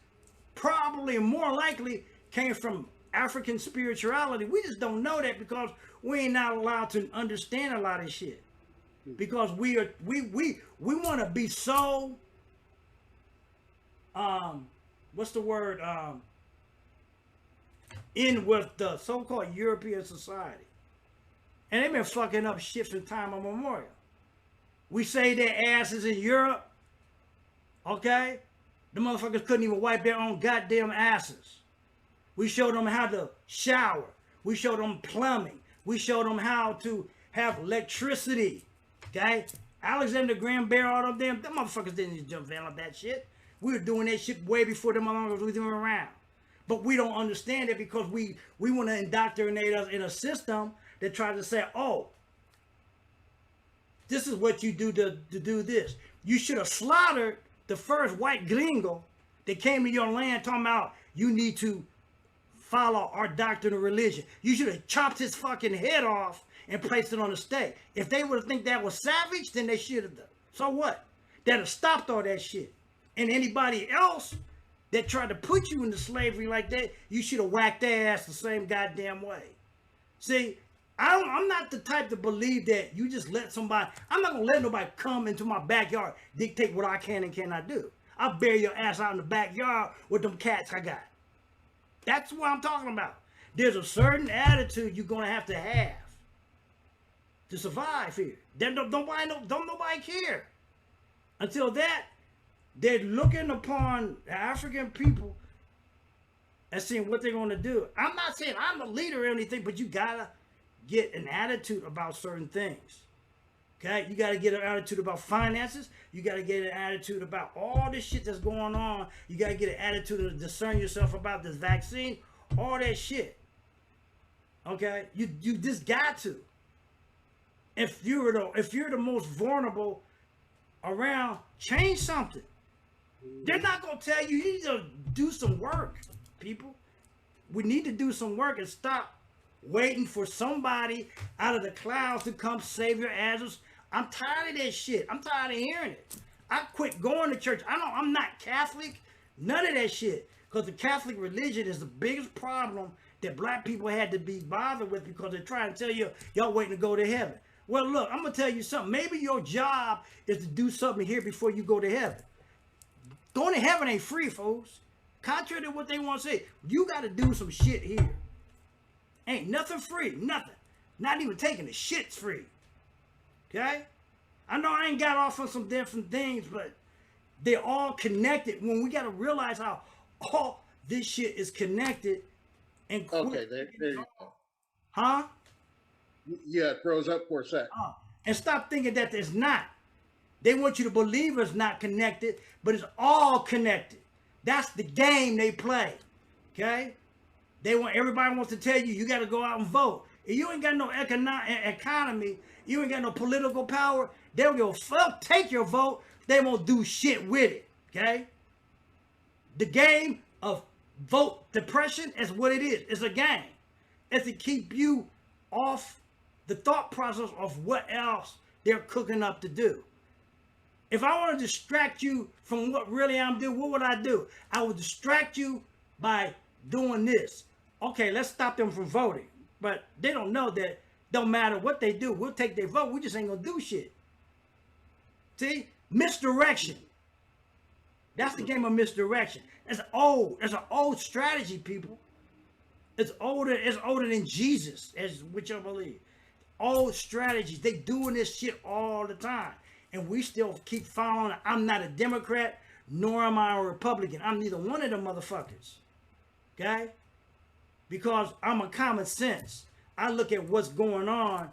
probably more likely came from African spirituality. We just don't know that because we ain't not allowed to understand a lot of shit. Because we want to be so what's the word? In with the so-called European society. And they've been fucking up shit from time immemorial. We say their asses in Europe, okay? The motherfuckers couldn't even wipe their own goddamn asses. We showed them how to shower. We showed them plumbing. We showed them how to have electricity, okay? Alexander Graham Bell, all of them motherfuckers didn't jump in on that shit. We were doing that shit way before them motherfuckers was even around. But we don't understand it because we want to indoctrinate us in a system that tries to say, oh, this is what you do to do this. You should have slaughtered the first white gringo that came to your land talking about you need to follow our doctrine of religion. You should have chopped his fucking head off and placed it on a stake. If they would have think that was savage, then they should have done. So what? That'd have stopped all that shit. And anybody else that tried to put you into slavery like that, you should have whacked their ass the same goddamn way. See, I'm not the type to believe that you just let somebody, I'm not going to let nobody come into my backyard, dictate what I can and cannot do. I'll bury your ass out in the backyard with them cats I got. That's what I'm talking about. There's a certain attitude you're going to have to survive here. Then don't nobody care. Until that, they're looking upon the African people and seeing what they're going to do. I'm not saying I'm the leader or anything, but you got to get an attitude about certain things. Okay? You got to get an attitude about finances. You got to get an attitude about all this shit that's going on. You got to get an attitude to discern yourself about this vaccine. All that shit. Okay? You just got to. If you're the most vulnerable around, change something. They're not going to tell you. You need to do some work, people. We need to do some work and stop waiting for somebody out of the clouds to come save your asses. I'm tired of that shit. I'm tired of hearing it. I quit going to church. I'm not Catholic. None of that shit. Because the Catholic religion is the biggest problem that black people had to be bothered with because they're trying to tell you, y'all waiting to go to heaven. Well, look, I'm going to tell you something. Maybe your job is to do something here before you go to heaven. Going to heaven ain't free, folks. Contrary to what they want to say, you got to do some shit here. Ain't nothing free. Nothing. Not even taking the shit's free. Okay? I know I ain't got off on some different things, but they're all connected. When we got to realize how all this shit is connected and okay, there you go. Huh? Yeah, it froze up for a sec. And stop thinking that it's not. They want you to believe it's not connected, but it's all connected. That's the game they play. Okay? Everybody wants to tell you, you got to go out and vote. If you ain't got no economy, you ain't got no political power, they'll go fuck, take your vote. They won't do shit with it. Okay? The game of vote depression is what it is. It's a game. It's to keep you off the thought process of what else they're cooking up to do. If I want to distract you from what really I'm doing, what would I do? I would distract you by doing this. Okay, let's stop them from voting. But they don't know that don't matter what they do. We'll take their vote. We just ain't going to do shit. See? Misdirection. That's the game of misdirection. It's old. It's an old strategy, people. It's older than Jesus, as which I believe. Old strategies. They doing this shit all the time. And we still keep following. I'm not a Democrat, nor am I a Republican. I'm neither one of them motherfuckers. Okay? Because I'm a common sense. I look at what's going on,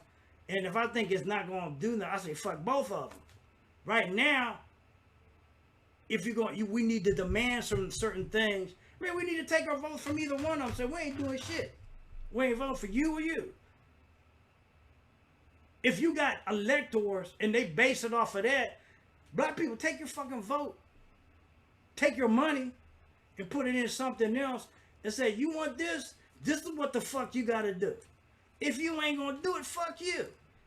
and if I think it's not going to do that, I say fuck both of them. Right now, if you're going, we need to demand some certain things. Man, we need to take our votes from either one of them. So we ain't doing shit. We ain't voting for you or you. If you got electors and they base it off of that, black people, take your fucking vote. take your money and put it in something else and say, you want this? This is what the fuck you gotta do. If you ain't gonna do it, fuck you.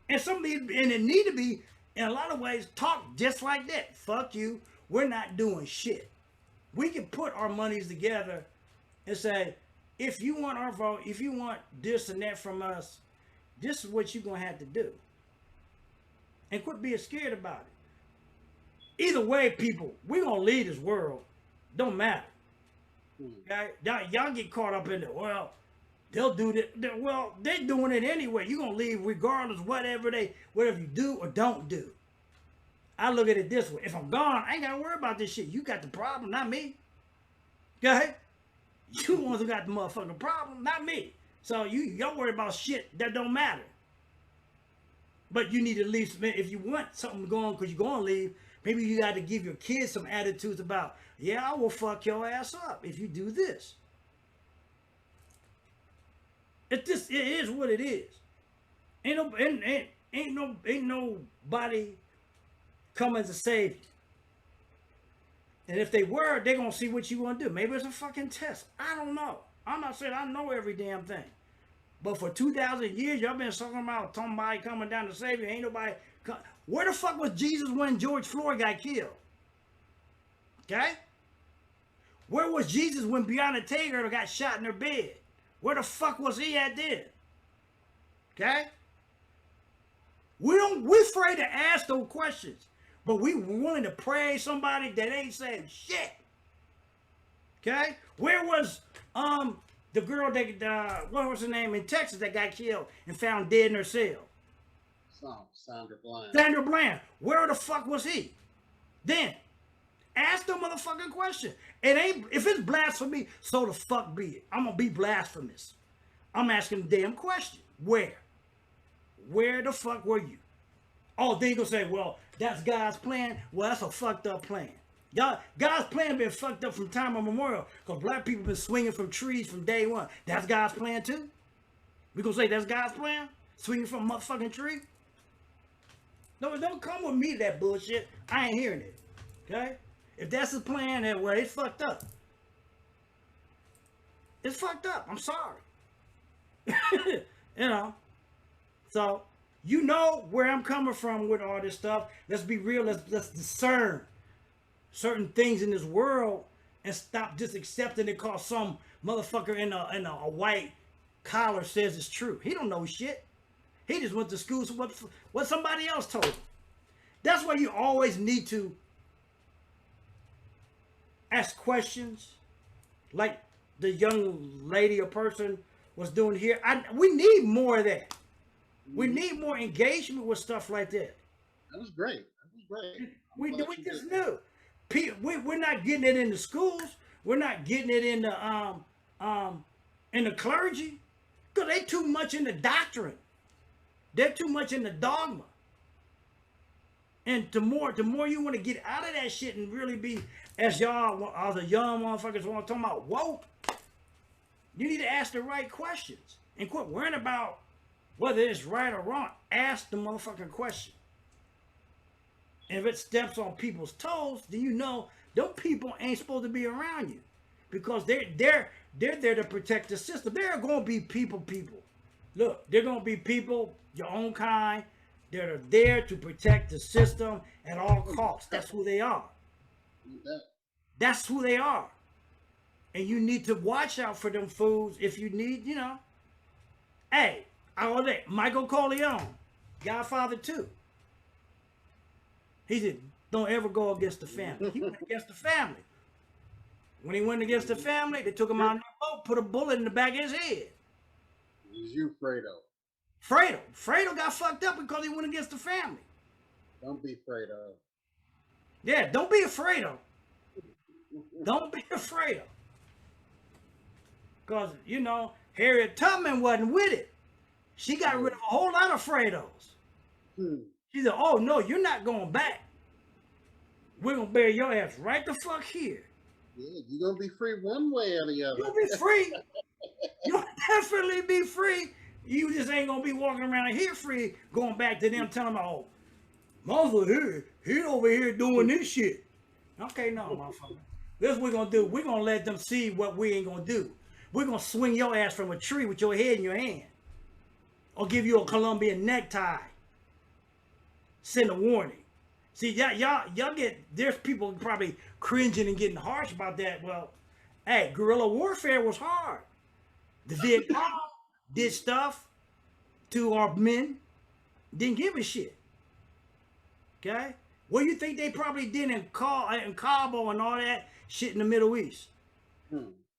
And it need to be, in a lot of ways, talk just like that. Fuck you. We're not doing shit. We can put our monies together and say, if you want our vote, if you want this and that from us, this is what you're gonna have to do. And quit being scared about it. Either way, people, we're gonna lead this world. Don't matter. Okay? Y'all get caught up in it. Well, they'll do that. Well, they're doing it anyway. You're gonna leave regardless, whatever you do or don't do. I look at it this way. If I'm gone, I ain't gotta worry about this shit. You got the problem, not me. Okay? You the ones who got the motherfucking problem, not me. So y'all worry about shit that don't matter. But you need to leave, if you want something going, because you're going to leave, maybe you got to give your kids some attitudes about, yeah, I will fuck your ass up if you do this. It is what it is. Ain't nobody coming to save you. And if they were, they're going to see what you want to do. Maybe it's a fucking test. I don't know. I'm not saying I know every damn thing. But for 2,000 years, y'all been talking about somebody coming down to save you. Ain't nobody. Where the fuck was Jesus when George Floyd got killed? Okay? Where was Jesus when Breonna Taylor got shot in her bed? Where the fuck was he at then? Okay? We're afraid to ask those questions. But we willing to praise somebody that ain't saying shit. Okay? Where was the girl that what was her name in Texas that got killed and found dead in her cell? Sandra Bland. Sandra Bland. Where the fuck was he? Then ask the motherfucking question. It ain't, if it's blasphemy, so the fuck be it. I'm gonna be blasphemous. I'm asking the damn question. Where? Where the fuck were you? Oh, then you gonna say, well, that's God's plan. Well, that's a fucked up plan. God's plan been fucked up from time immemorial because black people been swinging from trees from day one. That's God's plan too? We gonna say that's God's plan? Swinging from a motherfucking tree? No, don't come with me that bullshit. I ain't hearing it. Okay? If that's his plan, then well, it's fucked up. It's fucked up. I'm sorry. You know. So you know where I'm coming from with all this stuff. Let's be real. Let's discern certain things in this world and stop just accepting it because some motherfucker in a white collar says it's true. He don't know shit. He just went to school so what somebody else told him. That's why you always need to ask questions like the young lady or person was doing here. We need more of that. We need more engagement with stuff like that. That was great. That was great. We just knew. We're not getting it in the schools. We're not getting it in the clergy because they too much in the doctrine. They're too much in the dogma. And the more you want to get out of that shit and really be, as y'all, all the young motherfuckers want to talk about woke, you need to ask the right questions and quit worrying about whether it's right or wrong. Ask the motherfucking question. And if it steps on people's toes, then you know those people ain't supposed to be around you because they're there to protect the system. There are going to be people. Look, they're going to be people, your own kind, that are there to protect the system at all costs. That's who they are. That's who they are. And you need to watch out for them fools if you need, you know. Hey, Michael Corleone, Godfather 2. He said, don't ever go against the family. He went against the family. When he went against the family, they took him out in the boat, put a bullet in the back of his head. It was you, Fredo. Fredo got fucked up because he went against the family. Don't be Fredo. Yeah, don't be afraid of. Don't be afraid of. Because, you know, Harriet Tubman wasn't with it. She got rid of a whole lot of Fredos. She said, oh, no, you're not going back. We're going to bury your ass right the fuck here. Yeah, you're going to be free one way or the other. You'll be free. You'll definitely be free. You just ain't going to be walking around here free, going back to them telling them, oh, motherfucker, he over here doing this shit. Okay, no, motherfucker. This is what we're gonna do. We're gonna let them see what we ain't gonna do. We're gonna swing your ass from a tree with your head in your hand. Or give you a Colombian necktie. Send a warning. See, y'all get, there's people probably cringing and getting harsh about that. Well, hey, guerrilla warfare was hard. The Vietcong did stuff to our men, didn't give a shit. Okay? What do you think they probably did in Cabo and all that shit in the Middle East?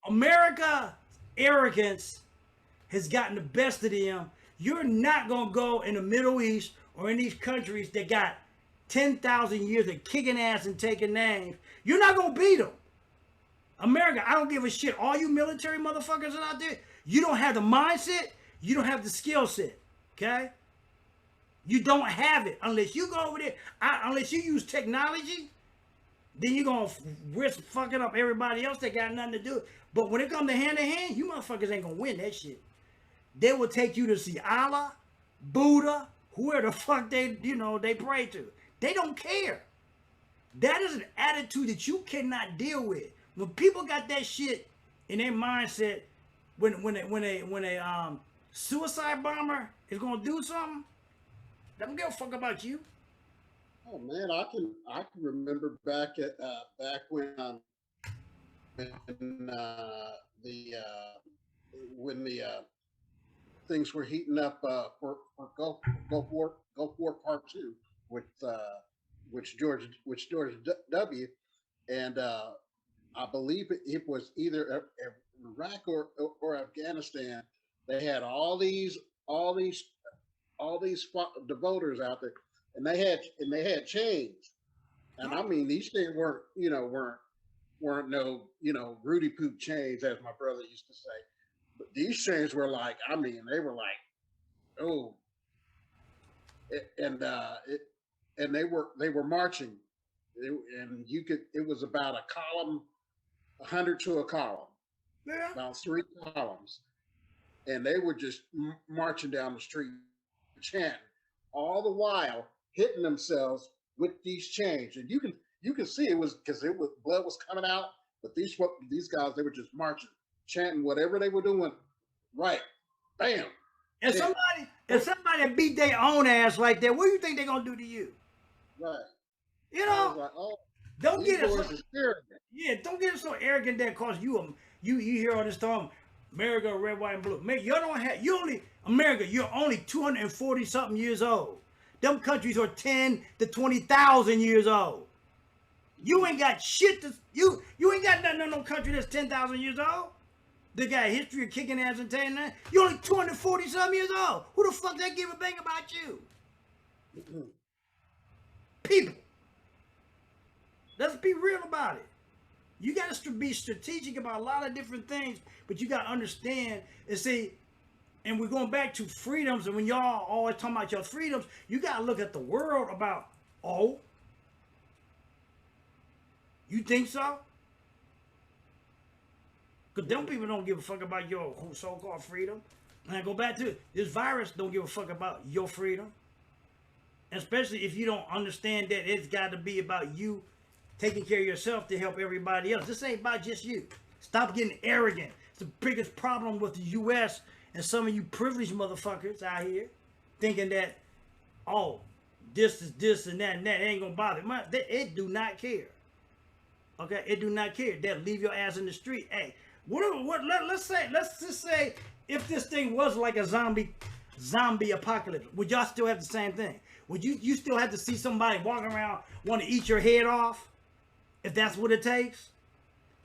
America arrogance has gotten the best of them. You're not gonna go in the Middle East or in these countries that got 10,000 years of kicking ass and taking names. You're not gonna beat them. America, I don't give a shit. All you military motherfuckers out there, you don't have the mindset, you don't have the skill set. Okay? You don't have it unless you go over there. Unless you use technology, then you're gonna risk fucking up everybody else that got nothing to do. But when it comes to hand to hand, you motherfuckers ain't gonna win that shit. They will take you to see Allah, Buddha, whoever the fuck they pray to. They don't care. That is an attitude that you cannot deal with. When people got that shit in their mindset, when a suicide bomber is gonna do something, they don't give a fuck about you. Oh man, I can remember back when the when the things were heating up for Gulf War Part Two with George W. And I believe it was either Iraq or Afghanistan. They had all these the voters out there, and they had chains. And I mean, these things weren't no Rudy Poop chains, as my brother used to say. But these chains were like, I mean, they were like, oh, and they were marching, and it was about a column, 100 to a column, Yeah. about 3 columns, and they were just marching down the street, chanting, all the while hitting themselves with these chains, and you can see it was because blood was coming out, but these guys, they were just marching, chanting whatever they were doing, right, bam. And somebody beat their own ass like that, what do you think they're gonna do to you? Right. You I was know, like, oh, don't these get it. boys is arrogant. Yeah, don't get so arrogant that cause you hear all this time, America, red, white, and blue. Man, you're only 240 something years old. Them countries are 10 to 20,000 years old. You ain't got shit to you ain't got nothing in no country that's 10,000 years old. They got a history of kicking ass and taking that. You're only 240 something years old. Who the fuck they give a bang about you? People. Let's be real about it. You got to be strategic about a lot of different things, but you got to understand and see, and we're going back to freedoms, and when y'all always talking about your freedoms, you got to look at the world about, oh, you think so? Because them people don't give a fuck about your so-called freedom. And I go back to it. This virus don't give a fuck about your freedom. Especially if you don't understand that it's got to be about you taking care of yourself to help everybody else. This ain't about just you. Stop getting arrogant. It's the biggest problem with the U.S. and some of you privileged motherfuckers out here thinking that, oh, this is this and that it ain't gonna bother. It do not care. Okay, it do not care. That leave your ass in the street. Hey, let's just say if this thing was like a zombie apocalypse, would y'all still have the same thing? Would you still have to see somebody walking around want to eat your head off? If that's what it takes?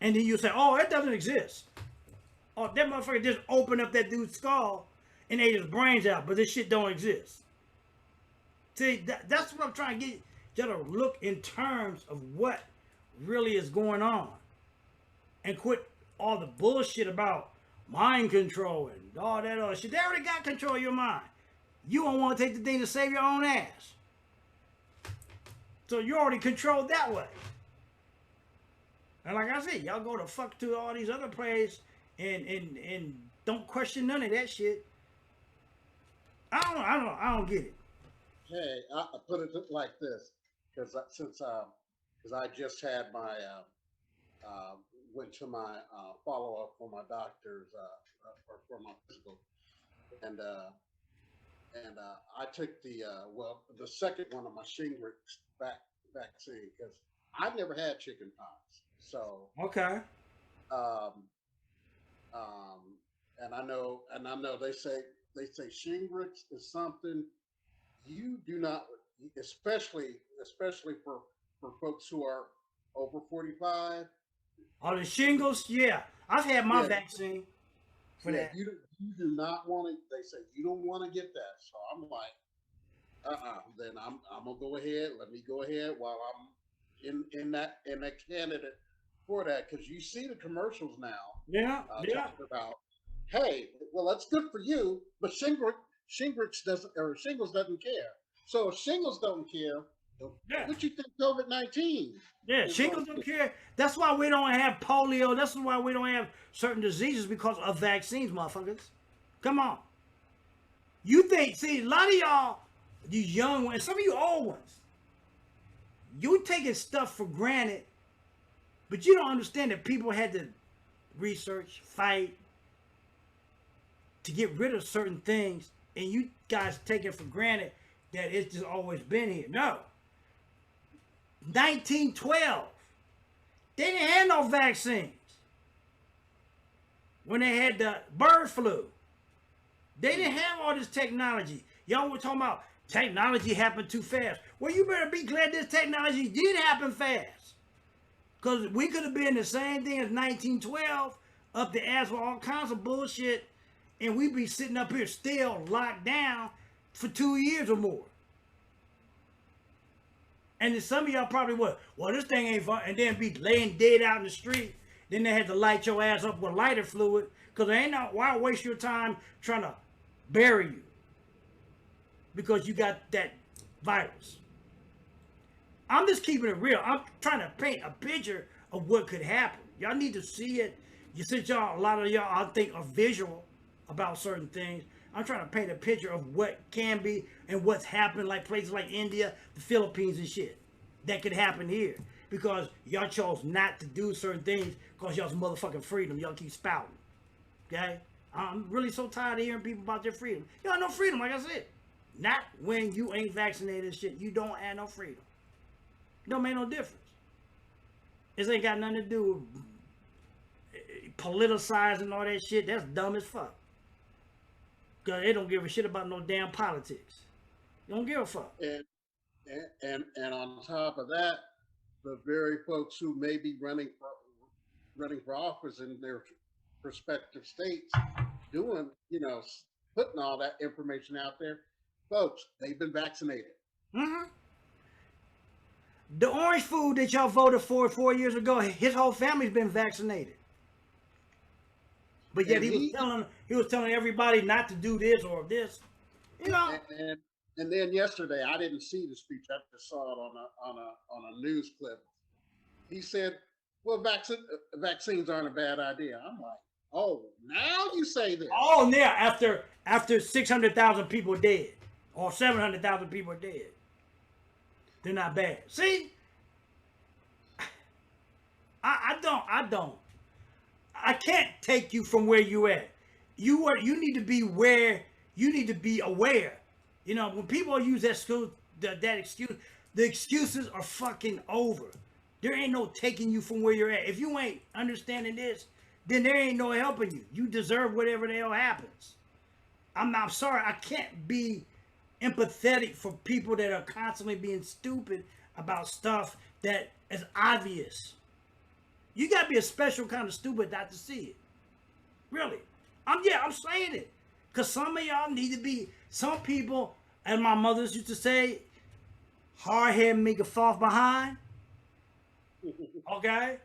And then you say, oh, it doesn't exist. Oh, that motherfucker just opened up that dude's skull and ate his brains out, but this shit don't exist. See, that's what I'm trying to get you to look in terms of what really is going on. And quit all the bullshit about mind control and all that other shit. They already got control of your mind. You don't want to take the thing to save your own ass. So you're already controlled that way. And like I said, y'all go to fuck to all these other places and don't question none of that shit. I don't get it. Hey, I put it like this, because since I just had my uh, went to my follow up for my doctor's or for my physical, and I took the second one of my Shingrix vaccine because I've never had chicken pox. So Okay. um, um, and I know they say Shingrix is something you do not, especially for folks who are over 45. All the shingles, yeah. I've had my Yeah, vaccine for yeah, that. you do not want to. They say you don't want to get that. So I'm like, then I'm gonna go ahead. Let me go ahead while I'm in that candidate for that, because you see the commercials now Yeah, yeah. talking about, hey, well that's good for you, but Shingles doesn't care. So if Shingles don't care, Yeah. what you think COVID-19 Yeah, is going shingles to don't do? care. That's why we don't have polio. That's why we don't have certain diseases because of vaccines, motherfuckers. Come on. You think, see, a lot of y'all, these young ones, some of you old ones, you taking stuff for granted, but you don't understand that people had to research, fight to get rid of certain things, and you guys take it for granted that it's just always been here. No. 1912, they didn't have no vaccines. When they had the bird flu, they didn't have all this technology. Y'all were talking about technology happened too fast. Well, you better be glad this technology did happen fast. Because we could have been the same thing as 1912, up the ass with all kinds of bullshit, and we'd be sitting up here still locked down for 2 years or more. And then some of y'all probably would, well, this thing ain't fun, and then be laying dead out in the street. Then they had to light your ass up with lighter fluid, because they ain't no, why waste your time trying to bury you? Because you got that virus. I'm just keeping it real. I'm trying to paint a picture of what could happen. Y'all need to see it. You since y'all, a lot of y'all, I think, are visual about certain things. I'm trying to paint a picture of what can be and what's happened, like places like India, the Philippines, and shit that could happen here because y'all chose not to do certain things because y'all's motherfucking freedom. Y'all keep spouting. Okay, I'm really so tired of hearing people about their freedom. Y'all no freedom, like I said. Not when you ain't vaccinated and shit. You don't have no freedom. It don't make no difference. This ain't got nothing to do with politicizing all that shit. That's dumb as fuck. Cause they don't give a shit about no damn politics. They don't give a fuck. And on top of that, the very folks who may be running for office in their respective states, doing putting all that information out there, folks, they've been vaccinated. Mm-hmm. The orange food that y'all voted for 4 years ago, his whole family's been vaccinated. But yet And he was telling everybody not to do this or this. You know. and then yesterday, I didn't see the speech. I just saw it on a news clip. He said, "Well, vaccines aren't a bad idea." I'm like, "Oh, now you say this?" Oh yeah, after 600,000 people dead or 700,000 people dead, they're not bad. See, I can't take you from where you at. You need to be where you need to be aware. You know, when people use that excuse, the excuses are fucking over. There ain't no taking you from where you're at. If you ain't understanding this, then there ain't no helping you. You deserve whatever the hell happens. I'm sorry, I can't be empathetic for people that are constantly being stupid about stuff that is obvious. You gotta be a special kind of stupid not to see it. Really. I'm saying it. Cause some of y'all need to be, some people, as my mothers used to say, hard head make a fall behind. Okay?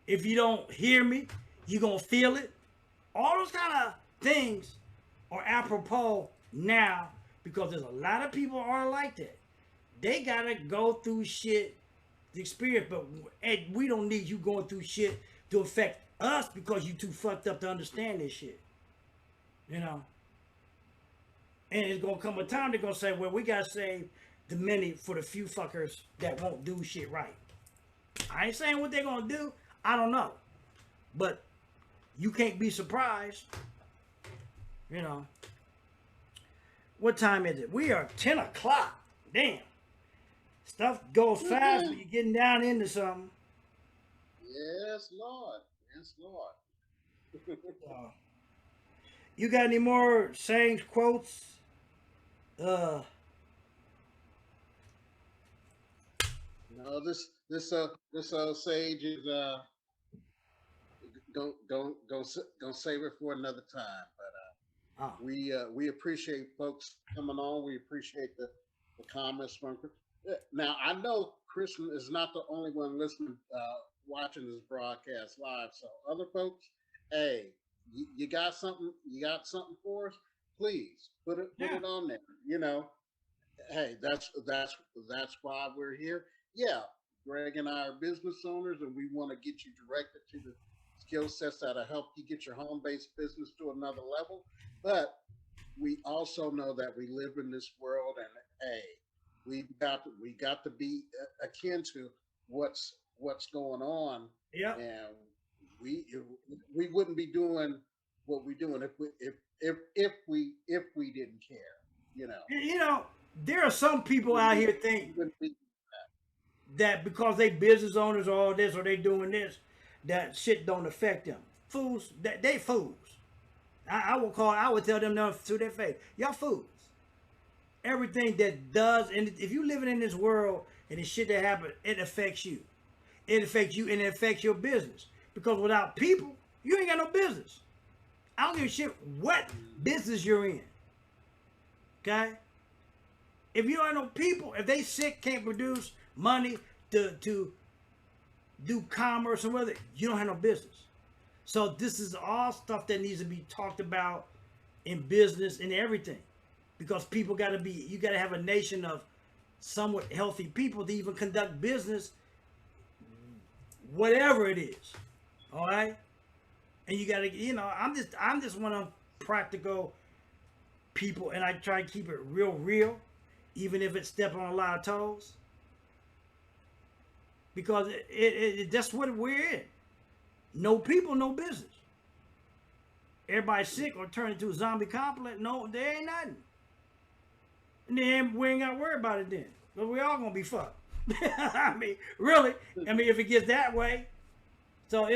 If you don't hear me, you're gonna feel it. All those kind of things are apropos now because there's a lot of people are like that. They gotta go through shit to experience, but we don't need you going through shit to affect us because you too fucked up to understand this shit. You know? And it's gonna come a time they're gonna say, well, we gotta save the many for the few fuckers that won't do shit right. I ain't saying what they're gonna do. I don't know, but you can't be surprised. You know. What time is it? We are 10 o'clock. Damn. Stuff goes fast when you're getting down into something. Yes, Lord. Yes, Lord. Uh, you got any more sayings, quotes? Uh, No, this sage is gonna save it for another time. But oh, we appreciate folks coming on. We appreciate the comments from. Now I know Chris is not the only one listening, watching this broadcast live. So other folks, hey, you got something? You got something for us? Please put yeah. it on there. You know, hey, that's why we're here. Yeah, Greg and I are business owners, and we want to get you directed to the skill sets that'll help you get your home-based business to another level. But we also know that we live in this world, and hey, we got to be akin to what's going on, Yep. and we we wouldn't be doing what we're doing if we didn't care, you know. You know, there are some people out here think We wouldn't be. that because they business owners or all this or they doing this, that shit don't affect them. Fools, that they fools. I would tell them to their face, y'all fools. Everything that does, and if you living in this world and the shit that happens, it affects you. It affects you and it affects your business. Because without people, you ain't got no business. I don't give a shit what business you're in. Okay? If you don't have no people, if they sick, can't produce money to do commerce and whether, you don't have no business. So this is all stuff that needs to be talked about in business and everything. Because people got to be, you got to have a nation of somewhat healthy people to even conduct business, whatever it is. All right? And you got to, I'm just one of them practical people, and I try to keep it real, even if it's stepping on a lot of toes. Because that's what we're in. No people, no business. Everybody sick or turn into a zombie complex. No, there ain't nothing. And then we ain't got to worry about it then. Because we all going to be fucked. I mean, really. I mean, if it gets that way. So,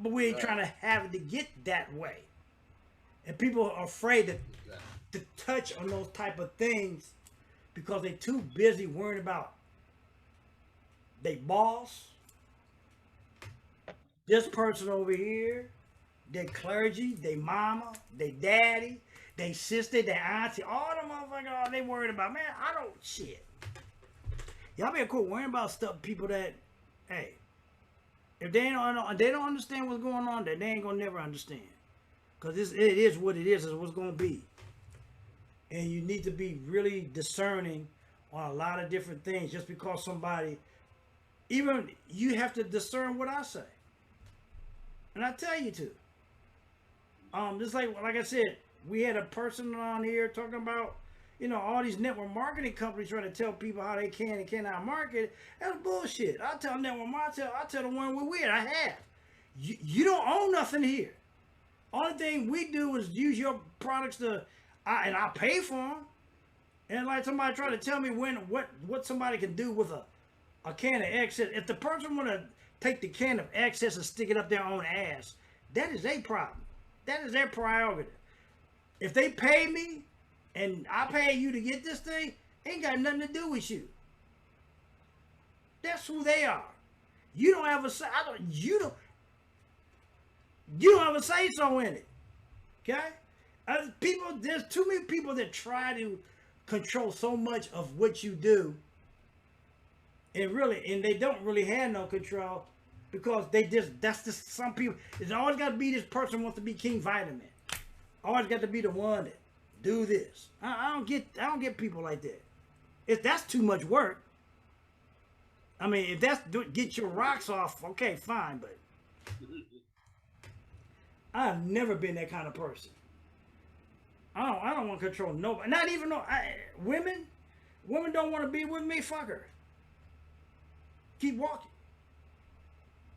but we ain't trying to have it to get that way. And people are afraid to touch on those type of things because they too busy worrying about they boss, this person over here, their clergy, their mama, their daddy, their sister, their auntie, all the motherfuckers, they worried about. Man, I don't shit. Y'all better quit worrying about stuff. People that, hey, if they don't understand what's going on, then they ain't gonna never understand. Cause it is what it is what's gonna be. And you need to be really discerning on a lot of different things. Just because somebody, even you have to discern what I say. And I tell you to. Just like I said, we had a person on here talking about, all these network marketing companies trying to tell people how they can and cannot market. That's bullshit. I tell network marketing, I tell the one we're with, I have. You don't own nothing here. Only thing we do is use your products and I pay for them. And like somebody trying to tell me what somebody can do with a can of excess. If the person want to take the can of excess and stick it up their own ass, that is their problem. That is their prerogative. If they pay me and I pay you to get this thing, ain't got nothing to do with you. That's who they are. You don't have a say. You don't have a say so in it. Okay? There's too many people that try to control so much of what you do, and they don't really have no control because that's just some people. It's always got to be this person wants to be King Vitamin. Always got to be the one that do this. I don't get people like that. If that's too much work, I mean, if that's get your rocks off, okay, fine, but I've never been that kind of person. I don't want to control nobody. Not even women. Women don't want to be with me. Fuck her. Keep walking.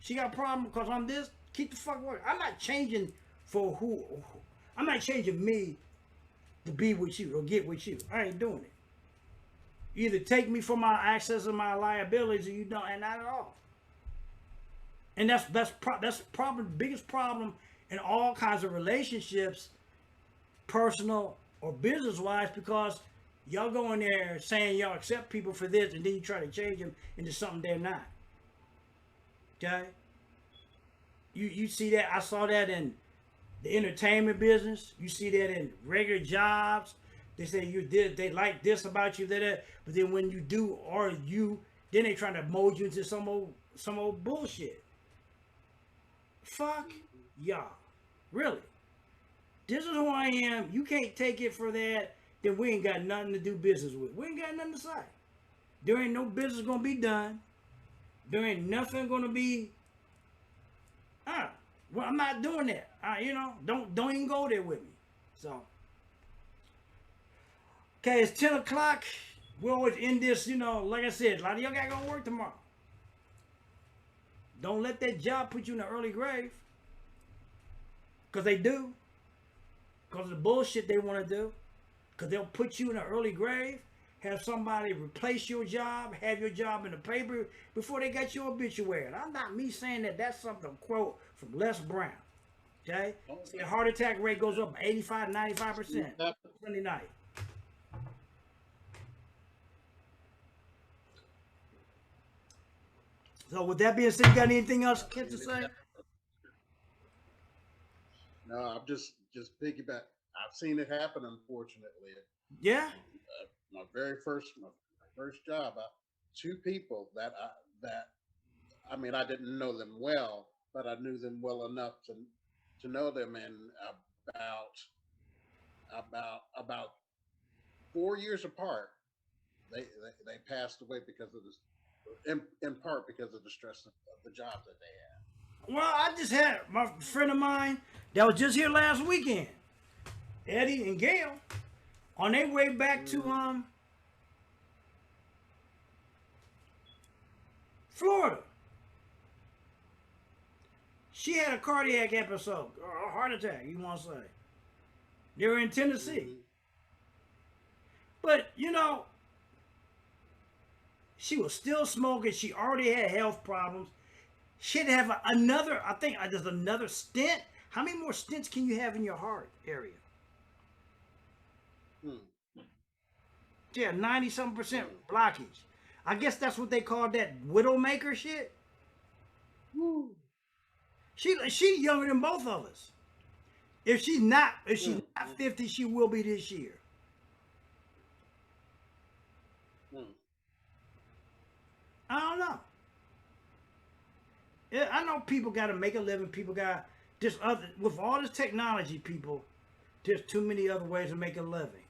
She got a problem because I'm this. Keep the fuck working. I'm not changing for who. I'm not changing me to be with you or get with you. I ain't doing it. You either take me for my access and my liabilities, or you don't, and not at all. And that's probably the biggest problem in all kinds of relationships, personal or business wise, because y'all go in there saying y'all accept people for this, and then you try to change them into something they're not. Okay? You see that? I saw that in the entertainment business. You see that in regular jobs. They say they like this about you, that, but then when you do, then they trying to mold you into some old bullshit. Fuck y'all. Really. This is who I am. You can't take it for that, then we ain't got nothing to do business with. We ain't got nothing to say. There ain't no business gonna be done. There ain't nothing gonna be. Well, I'm not doing that. Don't even go there with me. So, okay, it's 10 o'clock. We always end this, like I said, a lot of y'all gotta go work tomorrow. Don't let that job put you in an early grave. Because they do. Because of the bullshit they want to do. Because they'll put you in an early grave, have somebody replace your job, have your job in the paper before they got your obituary. And I'm not me saying that. That's something, quote, from Les Brown. Okay? See, the heart attack rate goes up 85, 95% Sunday night. So with that being said, you got anything else, Kent, to say? No, I'm just piggyback. I've seen it happen, unfortunately. Yeah. My first job, two people that I mean, I didn't know them well, but I knew them well enough to know them. And about 4 years apart, they passed away because of this, in part because of the stress of the job that they had. Well, I just had my friend of mine that was just here last weekend, Eddie and Gail, on their way back to Florida. She had a cardiac episode, or a heart attack, you want to say. They were in Tennessee. But, she was still smoking. She already had health problems. She'd have another, I think there's another stent. How many more stents can you have in your heart area? Yeah, 90-something% blockage. I guess that's what they call that widowmaker shit. She's younger than both of us. If she's not 50, she will be this year. I don't know. I know people got to make a living. People got with all this technology, people, there's too many other ways to make a living.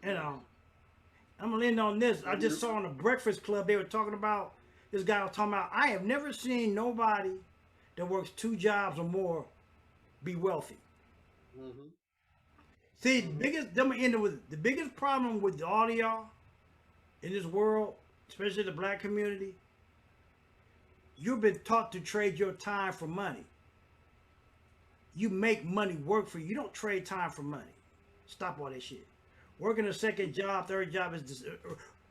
I'm gonna end on this. I just saw on the Breakfast Club they were talking about, this guy was talking about, I have never seen nobody that works 2 jobs or more be wealthy. See, the biggest problem with all of y'all in this world, especially the black community, you've been taught to trade your time for money. You make money work for you. You don't trade time for money. Stop all that shit. Working a second job, third job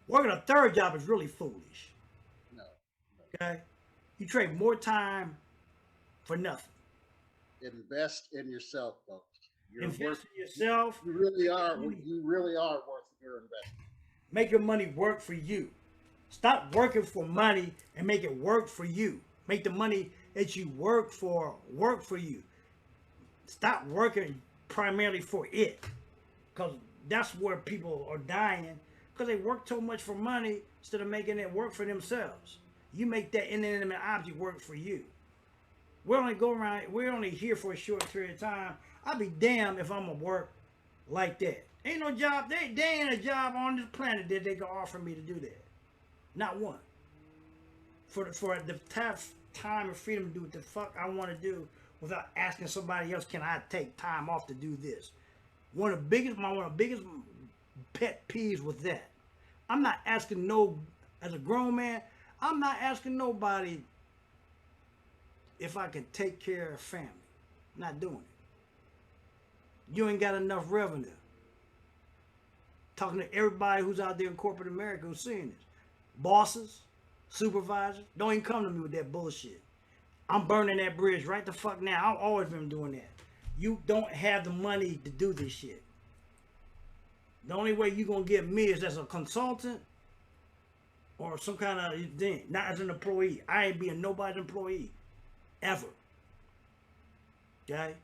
working a third job is really foolish. No. Okay? You trade more time for nothing. Invest in yourself, folks. Invest in yourself. You really are worth your investment. Make your money work for you. Stop working for money and make it work for you. Make the money that you work for you. Stop working primarily for it. Because that's where people are dying. Because they work so much for money instead of making it work for themselves. You make that inanimate object work for you. We're only here for a short period of time. I'll be damned if I'm going to work like that. Ain't no job, they ain't a job on this planet that they can offer me to do that. Not one. For the time and freedom to do what the fuck I want to do without asking somebody else, can I take time off to do this? One of the biggest pet peeves with that. I'm not asking as a grown man, I'm not asking nobody if I can take care of family. Not doing it. You ain't got enough revenue. Talking to everybody who's out there in corporate America who's seeing this. Bosses, supervisors, don't even come to me with that bullshit. I'm burning that bridge right the fuck now. I've always been doing that. You don't have the money to do this shit. The only way you're going to get me is as a consultant or some kind of thing, not as an employee. I ain't being nobody's employee. Ever. Okay?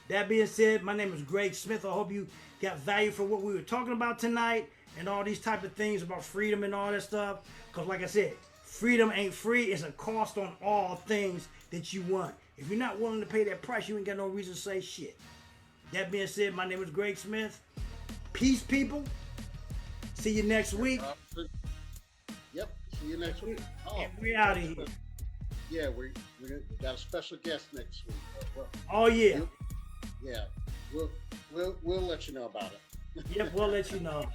That being said, my name is Greg Smith. I hope you got value for what we were talking about tonight and all these type of things about freedom and all that stuff. Because like I said, freedom ain't free. It's a cost on all things that you want. If you're not willing to pay that price, you ain't got no reason to say shit. That being said, my name is Greg Smith. Peace, people. See you next week. Yep. See you next week. Oh, and we're out of here. Yeah, we got a special guest next week. Oh yeah. Yeah. We'll let you know about it. Yep, we'll let you know.